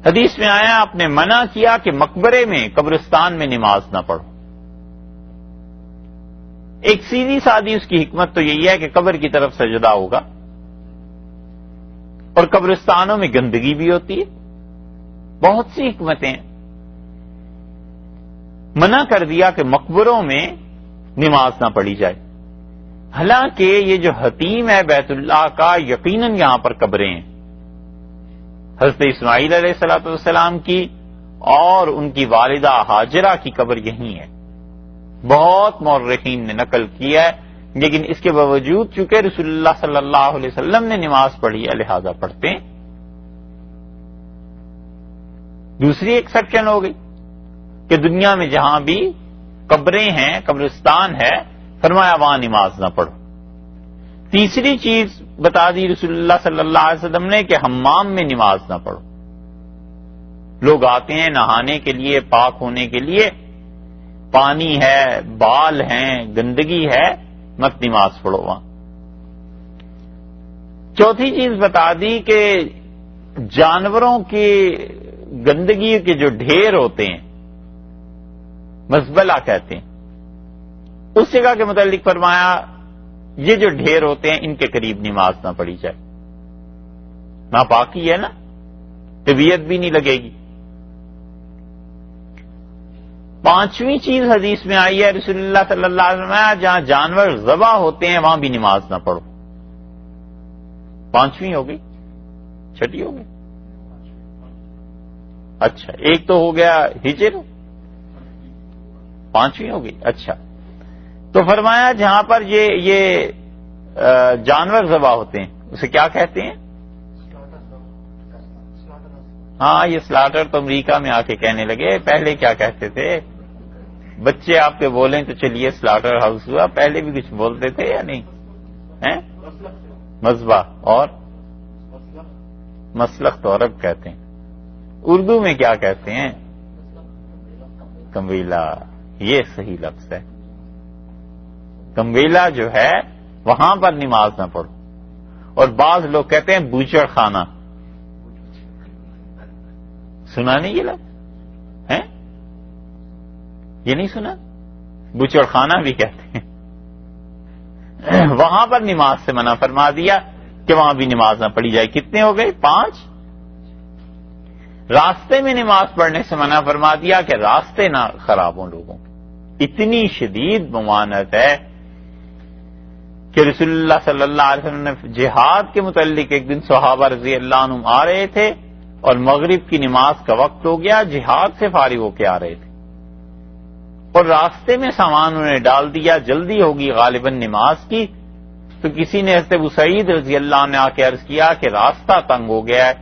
حدیث میں آیا آپ نے منع کیا کہ مقبرے میں، قبرستان میں نماز نہ پڑھو۔ ایک سیدھی سادی اس کی حکمت تو یہی ہے کہ قبر کی طرف سجدہ ہوگا، اور قبرستانوں میں گندگی بھی ہوتی ہے، بہت سی حکمتیں ہیں۔ منع کر دیا کہ مقبروں میں نماز نہ پڑھی جائے، حالانکہ یہ جو حتیم ہے بیت اللہ کا، یقیناً یہاں پر قبریں ہیں، حضرت اسماعیل علیہ السلام کی اور ان کی والدہ ہاجرہ کی قبر یہی ہے، بہت مورخین نے نقل کیا ہے، لیکن اس کے باوجود چونکہ رسول اللہ صلی اللہ علیہ وسلم نے نماز پڑھی ہے لہذا پڑھتے ہیں۔ دوسری ایکسیپشن ہو گئی کہ دنیا میں جہاں بھی قبریں ہیں، قبرستان ہے، فرمایا وہاں نماز نہ پڑھو۔ تیسری چیز بتا دی رسول اللہ صلی اللہ علیہ وسلم نے کہ حمام میں نماز نہ پڑھو، لوگ آتے ہیں نہانے کے لیے، پاک ہونے کے لیے، پانی ہے، بال ہیں، گندگی ہے، مت نماز پڑھو وہاں۔ چوتھی چیز بتا دی کہ جانوروں کی گندگی کے جو ڈھیر ہوتے ہیں، مزبلہ کہتے ہیں، اس جگہ کے متعلق فرمایا یہ جو ڈھیر ہوتے ہیں ان کے قریب نماز نہ پڑھی جائے، ناپاکی ہے نا، طبیعت بھی نہیں لگے گی۔ پانچویں چیز حدیث میں آئی ہے، رسول اللہ صلی اللہ علیہ وسلم جہاں جانور ذبح ہوتے ہیں وہاں بھی نماز نہ پڑھو۔ پانچویں ہو گئی، چھٹی ہو گئی، اچھا ایک تو ہو گیا ہجر، پانچویں ہو گئی، اچھا۔ تو فرمایا جہاں پر یہ جانور ذبح ہوتے ہیں اسے کیا کہتے ہیں؟ ہاں، یہ سلاٹر تو امریکہ میں آ کے کہنے لگے، پہلے کیا کہتے تھے؟ بچے آپ کے بولیں تو چلیے سلاٹر ہاؤس ہوا، پہلے بھی کچھ بولتے تھے یا نہیں؟ مذبح اور مسلخ تو عرب کہتے ہیں، اردو میں کیا کہتے ہیں؟ کمویلا، یہ صحیح لفظ ہے۔ کمویلا جو ہے وہاں پر نماز نہ پڑھو، اور بعض لوگ کہتے ہیں بوچڑ خانہ، سنا نہیں یہ لفظ ہے؟ یہ نہیں سنا؟ بوچڑ خانہ بھی کہتے ہیں۔ وہاں پر نماز سے منع فرما دیا کہ وہاں بھی نماز نہ پڑھی جائے. کتنے ہو گئے؟ 5. راستے میں نماز پڑھنے سے منع فرما دیا کہ راستے نہ خراب ہوں لوگوں. اتنی شدید ممانعت ہے کہ رسول اللہ صلی اللہ علیہ وسلم نے جہاد کے متعلق ایک دن صحابہ رضی اللہ عنہم آ رہے تھے اور مغرب کی نماز کا وقت ہو گیا، جہاد سے فارغ ہو کے آ رہے تھے اور راستے میں سامان انہوں نے ڈال دیا، جلدی ہوگی غالباً نماز کی. تو کسی نے حضرت ابو سعید رضی اللہ عنہ نے آ کے عرض کیا کہ راستہ تنگ ہو گیا ہے،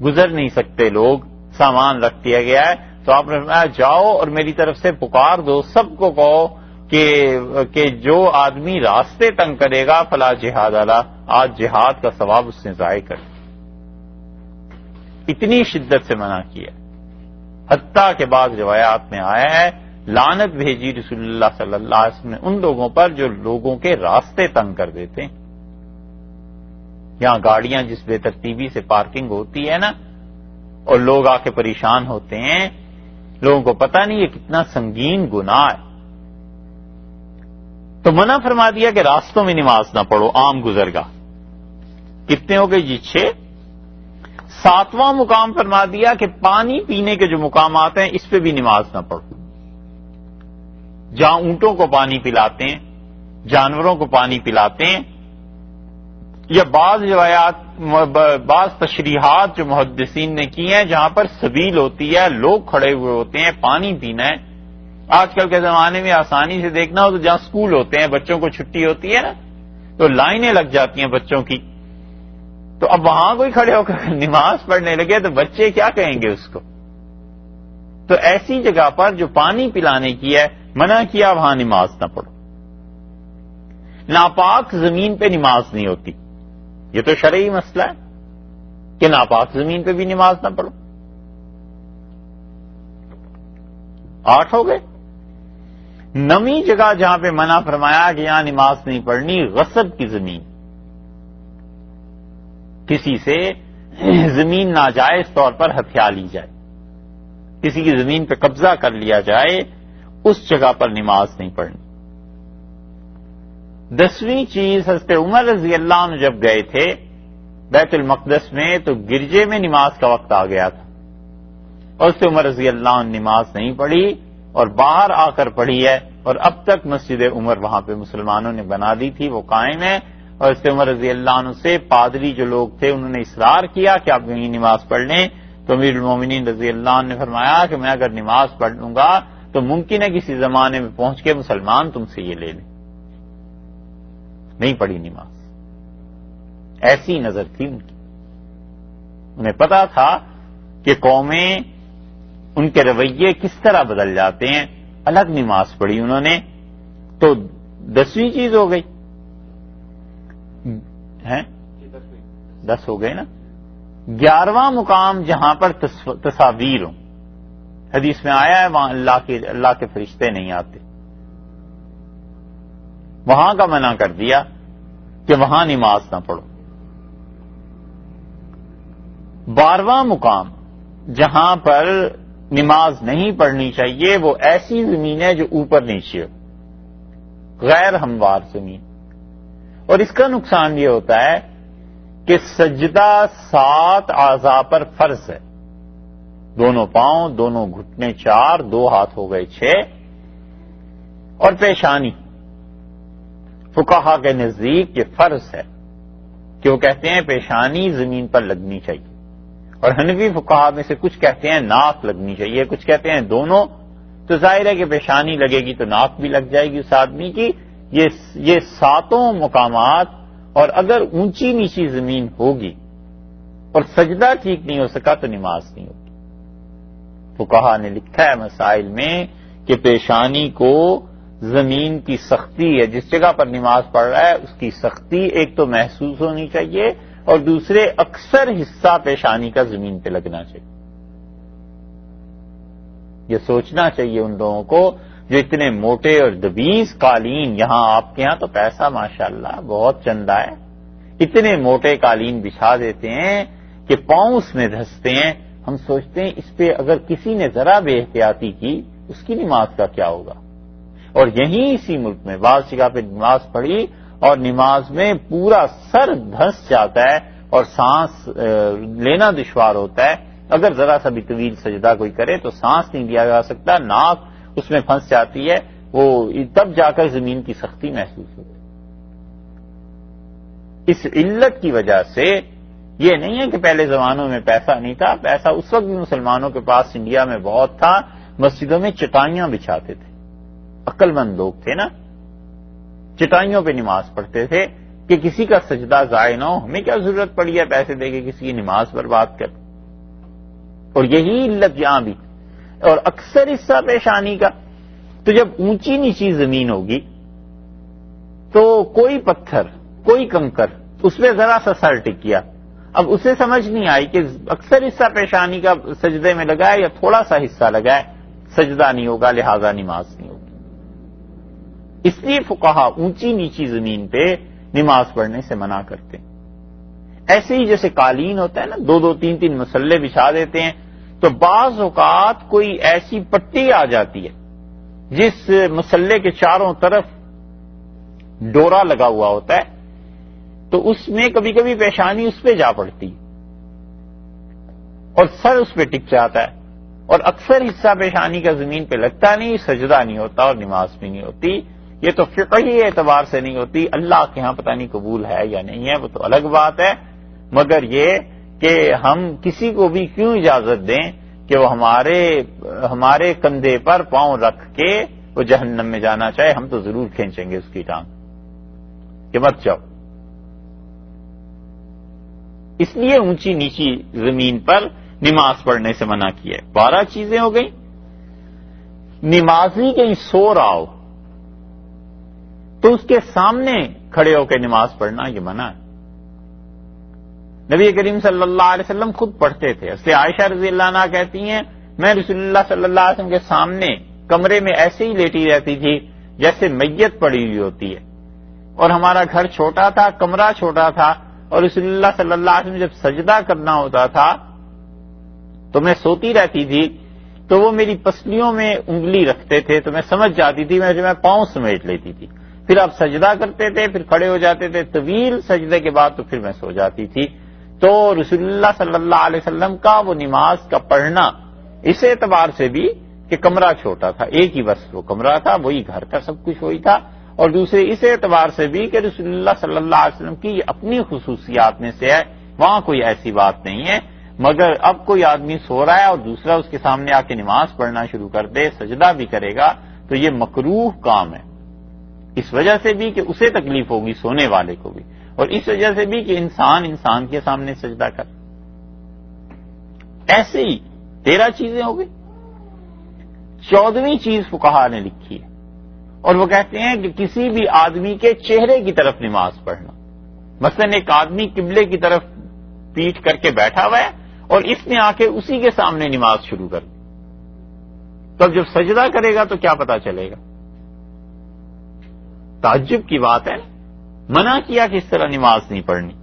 گزر نہیں سکتے لوگ، سامان رکھ دیا گیا ہے. تو آپ نے فرمایا جاؤ اور میری طرف سے پکار دو، سب کو کہو کہ جو آدمی راستے تنگ کرے گا فلا جہاد علیہ، آج جہاد کا ثواب اس نے ضائع کر. اتنی شدت سے منع کیا، حتیٰ کہ بعض روایات میں آیا ہے لعنت بھیجی رسول اللہ صلی اللہ علیہ وسلم نے ان لوگوں پر جو لوگوں کے راستے تنگ کر دیتے ہیں. یہاں گاڑیاں جس بے ترتیبی سے پارکنگ ہوتی ہے نا اور لوگ آ کے پریشان ہوتے ہیں، لوگوں کو پتہ نہیں یہ کتنا سنگین گناہ ہے. تو منع فرما دیا کہ راستوں میں نماز نہ پڑھو، عام گزرگاہ. کتنے ہو گئے جی؟ 6. 7واں مقام فرما دیا کہ پانی پینے کے جو مقامات ہیں اس پہ بھی نماز نہ پڑھو. جہاں اونٹوں کو پانی پلاتے ہیں، جانوروں کو پانی پلاتے ہیں، یا بعض روایات، بعض تشریحات جو محدثین نے کی ہیں جہاں پر سبیل ہوتی ہے، لوگ کھڑے ہوئے ہوتے ہیں، پانی پینا ہے. آج کل کے زمانے میں آسانی سے دیکھنا ہو تو جہاں سکول ہوتے ہیں، بچوں کو چھٹی ہوتی ہے نا تو لائنیں لگ جاتی ہیں بچوں کی. تو اب وہاں کوئی کھڑے ہو کر نماز پڑھنے لگے تو بچے کیا کہیں گے اس کو؟ تو ایسی جگہ پر جو پانی پلانے کی ہے منع کیا، وہاں نماز نہ پڑھو. ناپاک زمین پہ نماز نہیں ہوتی، یہ تو شرعی مسئلہ ہے کہ ناپاک زمین پہ بھی نماز نہ پڑھو. 8 ہو گئے. 9ویں جگہ جہاں پہ منع فرمایا کہ یہاں نماز نہیں پڑھنی، غصب کی زمین. کسی سے زمین ناجائز طور پر ہتھیا لی جائے، کسی کی زمین پہ قبضہ کر لیا جائے، اس جگہ پر نماز نہیں پڑھنی. 10ویں چیز، حضرت عمر رضی اللہ عنہ جب گئے تھے بیت المقدس میں تو گرجے میں نماز کا وقت آ گیا تھا اور حضرت عمر رضی اللہ عنہ نماز نہیں پڑھی اور باہر آ کر پڑھی ہے. اور اب تک مسجد عمر وہاں پہ مسلمانوں نے بنا دی تھی، وہ قائم ہے. اور حضرت عمر رضی اللہ عنہ سے پادری جو لوگ تھے انہوں نے اصرار کیا کہ آپ یہیں نماز پڑھ لیں. تو امیر المومنین رضی اللہ عنہ نے فرمایا کہ میں اگر نماز پڑھ لوں گا تو ممکن ہے کسی زمانے میں پہنچ کے مسلمان تم سے یہ لے لیں. نہیں پڑھی نماز. ایسی نظر تھی ان کی. انہیں پتا تھا کہ قومیں ان کے رویے کس طرح بدل جاتے ہیں. الگ نماز پڑھی انہوں نے. تو 10ویں چیز ہو گئی ہیں، 10 ہو گئے نا. 11واں مقام جہاں پر تصاویر ہوں. حدیث میں آیا ہے وہاں اللہ کے فرشتے نہیں آتے. وہاں کا منع کر دیا کہ وہاں نماز نہ پڑھو. 12واں مقام جہاں پر نماز نہیں پڑھنی چاہیے وہ ایسی زمین ہے جو اوپر نیچے ہو، غیر ہموار زمین. اور اس کا نقصان یہ ہوتا ہے کہ سجدہ 7 اعضاء پر فرض ہے. دونوں پاؤں، دونوں گھٹنے 4، 2 ہاتھ ہو گئے 6، اور پیشانی فقہا کے نزدیک یہ فرض ہے کہ وہ کہتے ہیں پیشانی زمین پر لگنی چاہیے. اور حنفی فقہا میں سے کچھ کہتے ہیں ناک لگنی چاہیے، کچھ کہتے ہیں دونوں. تو ظاہر ہے کہ پیشانی لگے گی تو ناک بھی لگ جائے گی اس آدمی کی. یہ 7 مقامات، اور اگر اونچی نیچی زمین ہوگی اور سجدہ ٹھیک نہیں ہو سکا تو نماز نہیں ہوگی. فقہا نے لکھا ہے مسائل میں کہ پیشانی کو زمین کی سختی ہے، جس جگہ پر نماز پڑھ رہا ہے اس کی سختی ایک تو محسوس ہونی چاہیے اور دوسرے اکثر حصہ پیشانی کا زمین پہ لگنا چاہیے. یہ سوچنا چاہیے ان لوگوں کو جو اتنے موٹے اور دبیز قالین، یہاں آپ کے ہاں تو پیسہ ماشاءاللہ بہت چندہ ہے، اتنے موٹے قالین بچھا دیتے ہیں کہ پاؤں اس میں دھستے ہیں. ہم سوچتے ہیں اس پہ اگر کسی نے ذرا بے احتیاطی کی اس کی نماز کا کیا ہوگا. اور یہیں اسی ملک میں بعض جگہ پہ نماز پڑھی اور نماز میں پورا سر دھنس جاتا ہے اور سانس لینا دشوار ہوتا ہے. اگر ذرا سا بھی طویل سجدہ کوئی کرے تو سانس نہیں لیا جا سکتا، ناک اس میں پھنس جاتی ہے، وہ تب جا کر زمین کی سختی محسوس ہوتی ہے. اس علت کی وجہ سے یہ نہیں ہے کہ پہلے زمانوں میں پیسہ نہیں تھا، پیسہ اس وقت بھی مسلمانوں کے پاس انڈیا میں بہت تھا. مسجدوں میں چٹائیاں بچھاتے تھے، عقل مند لوگ تھے نا، چٹائیوں پہ نماز پڑھتے تھے کہ کسی کا سجدہ ضائع نہ ہو. ہمیں کیا ضرورت پڑی ہے پیسے دے کے کسی کی نماز برباد کر. اور یہی علت یہاں بھی. اور اکثر حصہ پیشانی کا تو جب اونچی نیچی زمین ہوگی تو کوئی پتھر کوئی کنکر اس پہ ذرا سا سر ٹک گیا، اب اسے سمجھ نہیں آئی کہ اکثر حصہ پیشانی کا سجدے میں لگا ہے یا تھوڑا سا حصہ لگا ہے، سجدہ نہیں ہوگا لہذا نماز نہیں ہوگی. اس لیے فقہا اونچی نیچی زمین پہ نماز پڑھنے سے منع کرتے ہیں. ایسے ہی جیسے قالین ہوتا ہے نا، دو دو تین تین مسلے بچھا دیتے ہیں، تو بعض اوقات کوئی ایسی پٹی آ جاتی ہے جس مسلے کے چاروں طرف ڈورا لگا ہوا ہوتا ہے، تو اس میں کبھی کبھی پیشانی اس پہ جا پڑتی اور سر اس پہ ٹک جاتا ہے، اور اکثر حصہ پیشانی کا زمین پہ لگتا نہیں، سجدہ نہیں ہوتا اور نماز بھی نہیں ہوتی. یہ تو فقہی اعتبار سے نہیں ہوتی، اللہ کے ہاں پتہ نہیں قبول ہے یا نہیں ہے وہ تو الگ بات ہے. مگر یہ کہ ہم کسی کو بھی کیوں اجازت دیں کہ وہ ہمارے کندھے پر پاؤں رکھ کے وہ جہنم میں جانا چاہے، ہم تو ضرور کھینچیں گے اس کی ٹانگ کہ مت جاؤ. اس لیے اونچی نیچی زمین پر نماز پڑھنے سے منع کیا ہے. 12 چیزیں ہو گئیں. نمازی کہیں سو رہا ہو تو اس کے سامنے کھڑے ہو کے نماز پڑھنا یہ منع ہے. نبی کریم صلی اللہ علیہ وسلم خود پڑھتے تھے. اس لیے عائشہ رضی اللہ عنہا کہتی ہیں میں رسول اللہ صلی اللہ علیہ وسلم کے سامنے کمرے میں ایسے ہی لیٹی رہتی تھی جیسے میت پڑی ہوئی ہوتی ہے. اور ہمارا گھر چھوٹا تھا، کمرہ چھوٹا تھا، اور رسول اللہ صلی اللہ علیہ وسلم جب سجدہ کرنا ہوتا تھا تو میں سوتی رہتی تھی، تو وہ میری پسلیوں میں انگلی رکھتے تھے تو میں سمجھ جاتی تھی، میں پاؤں سمیٹ لیتی تھی. پھر آپ سجدہ کرتے تھے، پھر کھڑے ہو جاتے تھے طویل سجدے کے بعد، تو پھر میں سو جاتی تھی. تو رسول اللہ صلی اللہ علیہ وسلم کا وہ نماز کا پڑھنا اس اعتبار سے بھی کہ کمرہ چھوٹا تھا، ایک ہی بس وہ کمرہ تھا، وہی گھر کا سب کچھ وہی تھا، اور دوسرے اس اعتبار سے بھی کہ رسول اللہ صلی اللہ علیہ وسلم کی اپنی خصوصیات میں سے ہے، وہاں کوئی ایسی بات نہیں ہے. مگر اب کوئی آدمی سو رہا ہے اور دوسرا اس کے سامنے آ کے نماز پڑھنا شروع کر دے، سجدہ بھی کرے گا، تو یہ مکروہ کام ہے. اس وجہ سے بھی کہ اسے تکلیف ہوگی، سونے والے کو بھی، اور اس وجہ سے بھی کہ انسان کے سامنے سجدہ کر. ایسے ہی 13 چیزیں ہو گئی. 14ویں چیز فقہا نے لکھی ہے، اور وہ کہتے ہیں کہ کسی بھی آدمی کے چہرے کی طرف نماز پڑھنا. مثلا ایک آدمی قبلے کی طرف پیٹھ کر کے بیٹھا ہوا ہے اور اس نے آ کے اسی کے سامنے نماز شروع کر دی، تو اب جب سجدہ کرے گا تو کیا پتا چلے گا؟ تعجب کی بات ہے. منع کیا کہ اس طرح نماز نہیں پڑھنی.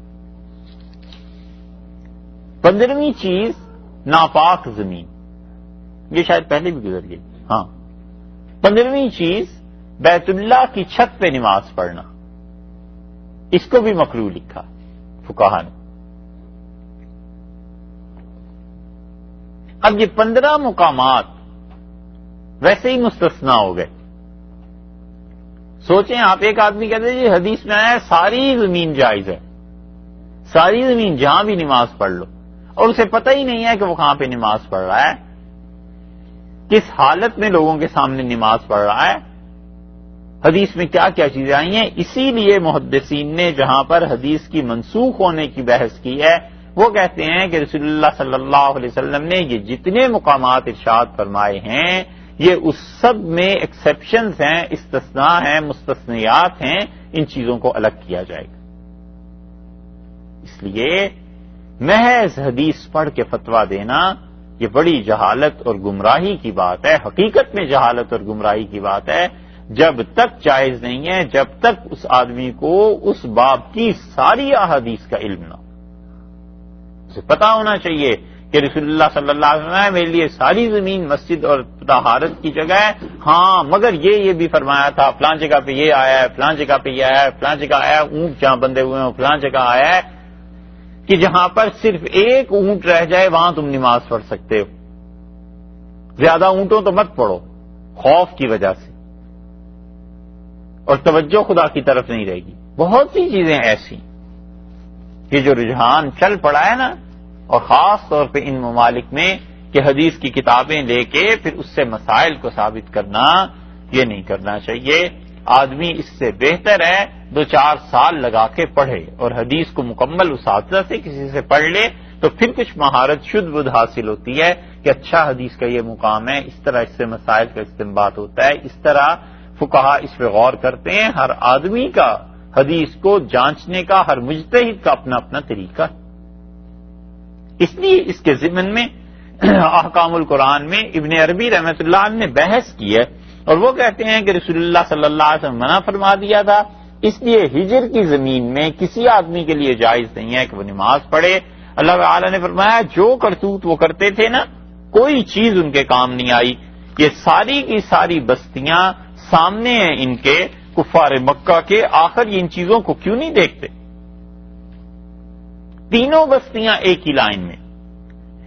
15ویں چیز ناپاک زمین، یہ شاید پہلے بھی گزر گئی. ہاں 15ویں چیز بیت اللہ کی چھت پہ نماز پڑھنا، اس کو بھی مکروہ لکھا فقہا نے. اب یہ 15 مقامات ویسے ہی مستثنا ہو گئے. سوچیں آپ، ایک آدمی کہتے ہیں جی حدیث میں آیا ہے ساری زمین جائز ہے، ساری زمین جہاں بھی نماز پڑھ لو، اور اسے پتہ ہی نہیں ہے کہ وہ کہاں پہ نماز پڑھ رہا ہے، کس حالت میں لوگوں کے سامنے نماز پڑھ رہا ہے، حدیث میں کیا کیا چیزیں آئی ہیں. اسی لیے محدثین نے جہاں پر حدیث کی منسوخ ہونے کی بحث کی ہے، وہ کہتے ہیں کہ رسول اللہ صلی اللہ علیہ وسلم نے یہ جتنے مقامات ارشاد فرمائے ہیں یہ اس سب میں ایکسیپشنز ہیں، استثناء ہیں، مستثنیات ہیں، ان چیزوں کو الگ کیا جائے گا. اس لیے محض حدیث پڑھ کے فتویٰ دینا یہ بڑی جہالت اور گمراہی کی بات ہے، حقیقت میں جہالت اور گمراہی کی بات ہے. جب تک جائز نہیں ہے، جب تک اس آدمی کو اس باب کی ساری احادیث کا علم نہ ہو. اسے پتا ہونا چاہیے کہ رسول اللہ صلی اللہ علیہ وسلم نے میرے لیے ساری زمین مسجد اور طہارت کی جگہ ہے، ہاں مگر یہ بھی فرمایا تھا فلاں جگہ پہ یہ آیا ہے، فلاں جگہ پہ یہ آیا ہے، فلاں جگہ آیا ہے، اونٹ جہاں بندھے ہوئے ہیں فلاں جگہ آیا ہے کہ جہاں پر صرف ایک اونٹ رہ جائے وہاں تم نماز پڑھ سکتے ہو، زیادہ اونٹوں تو مت پڑھو خوف کی وجہ سے، اور توجہ خدا کی طرف نہیں رہے گی۔ بہت سی چیزیں ایسی کہ جو رجحان چل پڑا ہے نا، اور خاص طور پہ ان ممالک میں کہ حدیث کی کتابیں لے کے پھر اس سے مسائل کو ثابت کرنا، یہ نہیں کرنا چاہیے۔ آدمی اس سے بہتر ہے 2-4 سال لگا کے پڑھے اور حدیث کو مکمل اساتذہ سے کسی سے پڑھ لے، تو پھر کچھ مہارت شد بدھ حاصل ہوتی ہے کہ اچھا حدیث کا یہ مقام ہے، اس طرح اس سے مسائل کا استنباط ہوتا ہے، اس طرح فقہا اس پہ غور کرتے ہیں۔ ہر آدمی کا حدیث کو جانچنے کا، ہر مجتہد کا اپنا اپنا طریقہ، اس لیے اس کے ضمن میں احکام القرآن میں ابن عربی رحمۃ اللہ علیہ نے بحث کی ہے، اور وہ کہتے ہیں کہ رسول اللہ صلی اللہ علیہ وسلم منع فرما دیا تھا، اس لیے ہجر کی زمین میں کسی آدمی کے لیے جائز نہیں ہے کہ وہ نماز پڑھے۔ اللہ تعالی نے فرمایا جو کرتوت وہ کرتے تھے نا، کوئی چیز ان کے کام نہیں آئی، یہ ساری کی ساری بستیاں سامنے ہیں ان کے کفار مکہ کے، آخر یہ ان چیزوں کو کیوں نہیں دیکھتے؟ تینوں بستیاں ایک ہی لائن میں،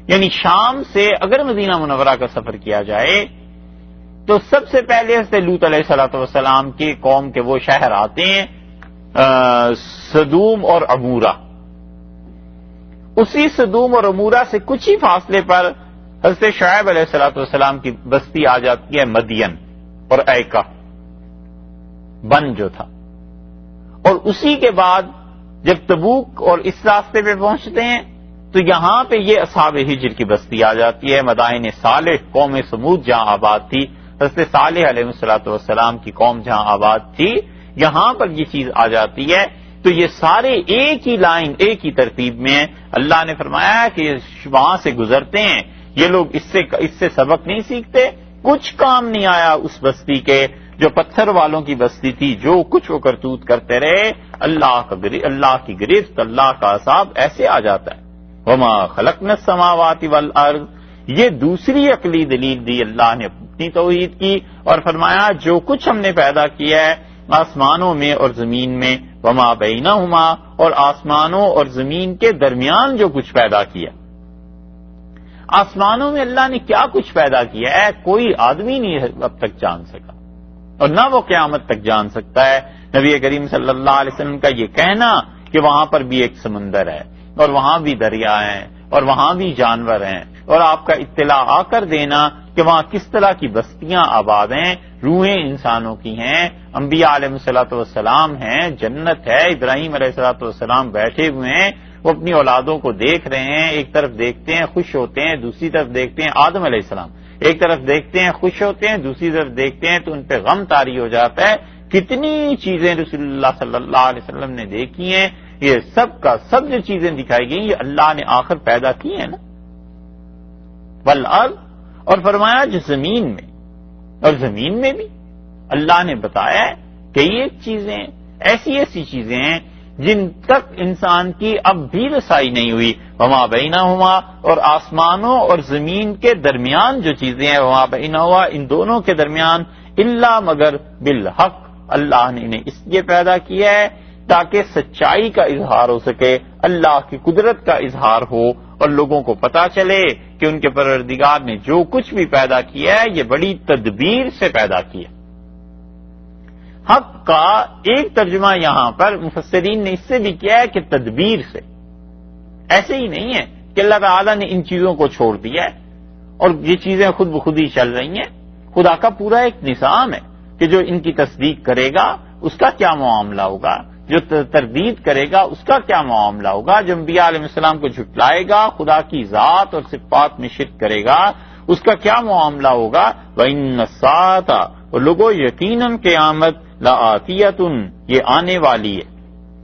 یعنی شام سے اگر مدینہ منورہ کا سفر کیا جائے تو سب سے پہلے حضرت لوط علیہ السلام کی قوم کے وہ شہر آتے ہیں سدوم اور عمورہ، اسی سدوم اور عمورہ سے کچھ ہی فاصلے پر حضرت شعیب علیہ السلام کی بستی آ جاتی ہے مدین اور ایکا بن جو تھا، اور اسی کے بعد جب تبوک اور اس راستے پہ پہنچتے ہیں تو یہاں پہ یہ اصحاب ہجر کی بستی آ جاتی ہے، مدائن صالح قوم سمود جہاں آباد تھی، حضرت صالح علیہ السلام کی قوم جہاں آباد تھی، یہاں پر یہ چیز آ جاتی ہے، تو یہ سارے ایک ہی لائن ایک ہی ترتیب میں ہیں۔ اللہ نے فرمایا کہ وہاں سے گزرتے ہیں یہ لوگ، اس سے سبق نہیں سیکھتے، کچھ کام نہیں آیا اس بستی کے، جو پتھر والوں کی بستی تھی، جو کچھ وہ کرتوت کرتے رہے، اللہ کی گرفت، اللہ کا عذاب ایسے آ جاتا ہے۔ وما خلقنا السماوات والارض، یہ دوسری عقلی دلیل دی اللہ نے اپنی توحید کی، اور فرمایا جو کچھ ہم نے پیدا کیا ہے آسمانوں میں اور زمین میں، وما بینہما، اور آسمانوں اور زمین کے درمیان جو کچھ پیدا کیا۔ آسمانوں میں اللہ نے کیا کچھ پیدا کیا ہے کوئی آدمی نہیں اب تک جان سکا، اور نہ وہ قیامت تک جان سکتا ہے۔ نبی کریم صلی اللہ علیہ وسلم کا یہ کہنا کہ وہاں پر بھی ایک سمندر ہے اور وہاں بھی دریا ہیں اور وہاں بھی جانور ہیں، اور آپ کا اطلاع آ کر دینا کہ وہاں کس طرح کی بستیاں آباد ہیں، روحیں انسانوں کی ہیں، انبیاء علیہ السلام ہیں، جنت ہے، ابراہیم علیہ السلام بیٹھے ہوئے ہیں، وہ اپنی اولادوں کو دیکھ رہے ہیں، ایک طرف دیکھتے ہیں خوش ہوتے ہیں، دوسری طرف دیکھتے ہیں آدم علیہ السلام، ایک طرف دیکھتے ہیں خوش ہوتے ہیں، دوسری طرف دیکھتے ہیں تو ان پہ غم طاری ہو جاتا ہے۔ کتنی چیزیں رسول اللہ صلی اللہ علیہ وسلم نے دیکھی ہیں، یہ سب کا سب جو چیزیں دکھائی گئی یہ اللہ نے آخر پیدا کی ہیں نا۔ والارض، اور فرمایا جو زمین میں، اور زمین میں بھی اللہ نے بتایا ہے کئی ایک چیزیں، ایسی چیزیں ہیں جن تک انسان کی اب بھی رسائی نہیں ہوئی۔ وما بینہما، اور آسمانوں اور زمین کے درمیان جو چیزیں ہیں، وما بینہما، ان دونوں کے درمیان، الا مگر بالحق، اللہ نے انہیں اس لیے پیدا کیا ہے تاکہ سچائی کا اظہار ہو سکے، اللہ کی قدرت کا اظہار ہو، اور لوگوں کو پتا چلے کہ ان کے پروردگار نے جو کچھ بھی پیدا کیا ہے یہ بڑی تدبیر سے پیدا کیا۔ حق کا ایک ترجمہ یہاں پر مفسرین نے اس سے بھی کیا ہے کہ تدبیر سے، ایسے ہی نہیں ہے کہ اللہ تعالیٰ نے ان چیزوں کو چھوڑ دیا ہے اور یہ چیزیں خود بخود ہی چل رہی ہیں۔ خدا کا پورا ایک نظام ہے کہ جو ان کی تصدیق کرے گا اس کا کیا معاملہ ہوگا، جو تردید کرے گا اس کا کیا معاملہ ہوگا، جو انبیاء علیہ السلام کو جھٹلائے گا، خدا کی ذات اور صفات میں شرک کرے گا اس کا کیا معاملہ ہوگا۔ وَإِنَّ السَّاعَةَ، اور لوگوں یقیناً قیامت لَآتِيَةٌ، یہ آنے والی ہے،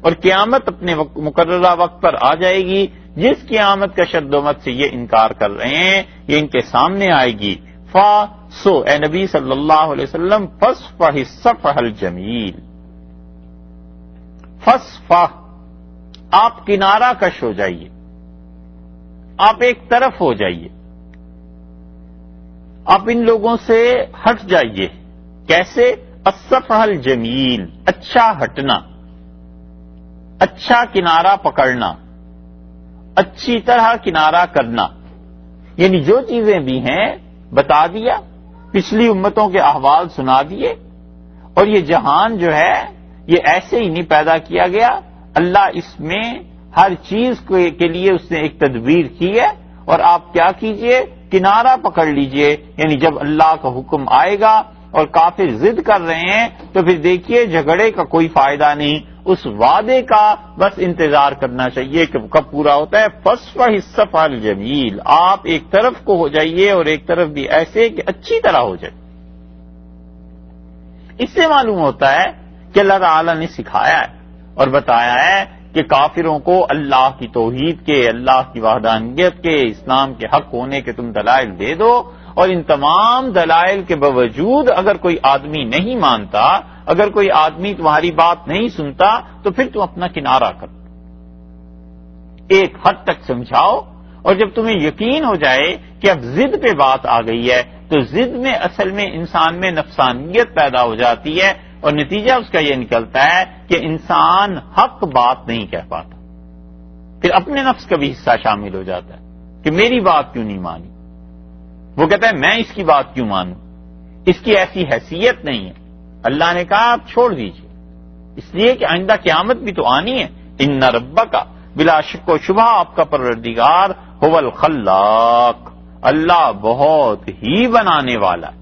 اور قیامت اپنے مقررہ وقت پر آ جائے گی۔ جس قیامت کا شد و مت سے یہ انکار کر رہے ہیں یہ ان کے سامنے آئے گی۔ سو اے نبی صلی اللہ علیہ وسلم فاصفح الصفح الجمیل، فاصفح، آپ کنارہ کش ہو جائیے، آپ ایک طرف ہو جائیے، آپ ان لوگوں سے ہٹ جائیے۔ کیسے؟ الصفح الجمیل، اچھا ہٹنا، اچھا کنارہ پکڑنا، اچھی طرح کنارہ کرنا، یعنی جو چیزیں بھی ہیں بتا دیا، پچھلی امتوں کے احوال سنا دیے، اور یہ جہان جو ہے یہ ایسے ہی نہیں پیدا کیا گیا، اللہ اس میں ہر چیز کے لیے اس نے ایک تدبیر کی ہے، اور آپ کیا کیجئے؟ کنارہ پکڑ لیجئے، یعنی جب اللہ کا حکم آئے گا اور کافر ضد کر رہے ہیں تو پھر دیکھیے جھگڑے کا کوئی فائدہ نہیں، اس وعدے کا بس انتظار کرنا چاہیے کہ کب پورا ہوتا ہے۔ فصفح الصفح الجمیل، آپ ایک طرف کو ہو جائیے اور ایک طرف بھی ایسے کہ اچھی طرح ہو جائے۔ اس سے معلوم ہوتا ہے کہ اللہ تعالی نے سکھایا ہے اور بتایا ہے کہ کافروں کو اللہ کی توحید کے، اللہ کی وحدانیت کے، اسلام کے حق ہونے کے تم دلائل دے دو، اور ان تمام دلائل کے باوجود اگر کوئی آدمی نہیں مانتا، اگر کوئی آدمی تمہاری بات نہیں سنتا تو پھر تم اپنا کنارہ کرو، ایک حد تک سمجھاؤ، اور جب تمہیں یقین ہو جائے کہ اب ضد پہ بات آ گئی ہے تو ضد میں اصل میں انسان میں نفسانیت پیدا ہو جاتی ہے، اور نتیجہ اس کا یہ نکلتا ہے کہ انسان حق بات نہیں کہہ پاتا، پھر اپنے نفس کا بھی حصہ شامل ہو جاتا ہے کہ میری بات کیوں نہیں مانی، وہ کہتا ہے میں اس کی بات کیوں مانوں، اس کی ایسی حیثیت نہیں ہے۔ اللہ نے کہا آپ چھوڑ دیجئے، اس لیے کہ آئندہ قیامت بھی تو آنی ہے۔ ان ربک، بلا شک و شبہ آپ کا پروردگار، هو الخلاق، اللہ بہت ہی بنانے والا ہے۔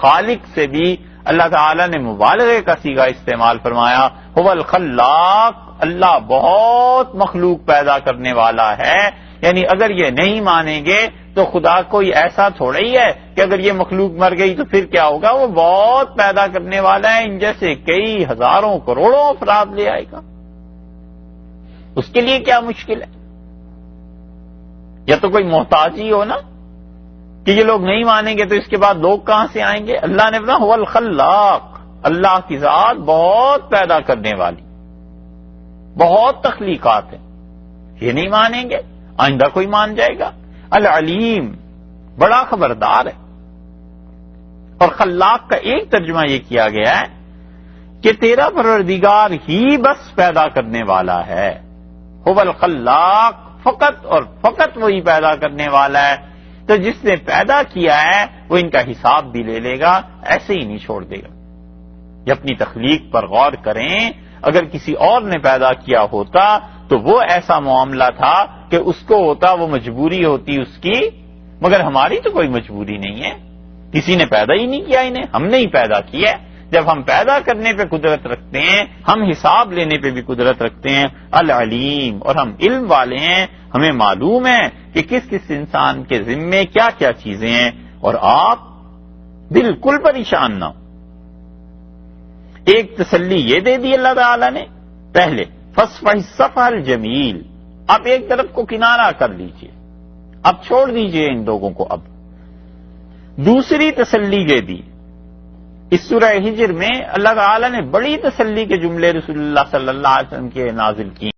خالق سے بھی اللہ تعالی نے مبالغے کا صیغہ استعمال فرمایا، هو الخلاق، اللہ بہت مخلوق پیدا کرنے والا ہے، یعنی اگر یہ نہیں مانیں گے تو خدا کوئی ایسا تھوڑا ہی ہے کہ اگر یہ مخلوق مر گئی تو پھر کیا ہوگا، وہ بہت پیدا کرنے والا ہے، ان جیسے کئی ہزاروں کروڑوں افراد لے آئے گا، اس کے لیے کیا مشکل ہے؟ یا تو کوئی محتاجی ہو نا کہ یہ لوگ نہیں مانیں گے تو اس کے بعد لوگ کہاں سے آئیں گے؟ اللہ نے بنا هو الخلاق، اللہ کی ذات بہت پیدا کرنے والی، بہت تخلیقات ہیں، یہ نہیں مانیں گے، آئندہ کوئی مان جائے گا۔ العلیم، بڑا خبردار ہے۔ اور خلاق کا ایک ترجمہ یہ کیا گیا ہے کہ تیرا پروردگار ہی بس پیدا کرنے والا ہے، هو الخلاق، فقط اور فقط وہی پیدا کرنے والا ہے، تو جس نے پیدا کیا ہے وہ ان کا حساب بھی لے لے گا، ایسے ہی نہیں چھوڑ دے گا۔ یہ اپنی تخلیق پر غور کریں، اگر کسی اور نے پیدا کیا ہوتا تو وہ ایسا معاملہ تھا کہ اس کو ہوتا، وہ مجبوری ہوتی اس کی، مگر ہماری تو کوئی مجبوری نہیں ہے، کسی نے پیدا ہی نہیں کیا انہیں، ہم نے ہی پیدا کیا۔ جب ہم پیدا کرنے پہ قدرت رکھتے ہیں، ہم حساب لینے پہ بھی قدرت رکھتے ہیں۔ العلیم، اور ہم علم والے ہیں، ہمیں معلوم ہے کہ کس کس انسان کے ذمے کیا کیا چیزیں ہیں، اور آپ بالکل پریشان نہ ہو۔ ایک تسلی یہ دے دی اللہ تعالی نے، پہلے فصفح الصفح الجمیل، آپ ایک طرف کو کنارہ کر لیجئے، اب چھوڑ دیجئے ان لوگوں کو۔ اب دوسری تسلی یہ دی، اس سورہ ہجر میں اللہ تعالی نے بڑی تسلی کے جملے رسول اللہ صلی اللہ علیہ وسلم کے نازل کیے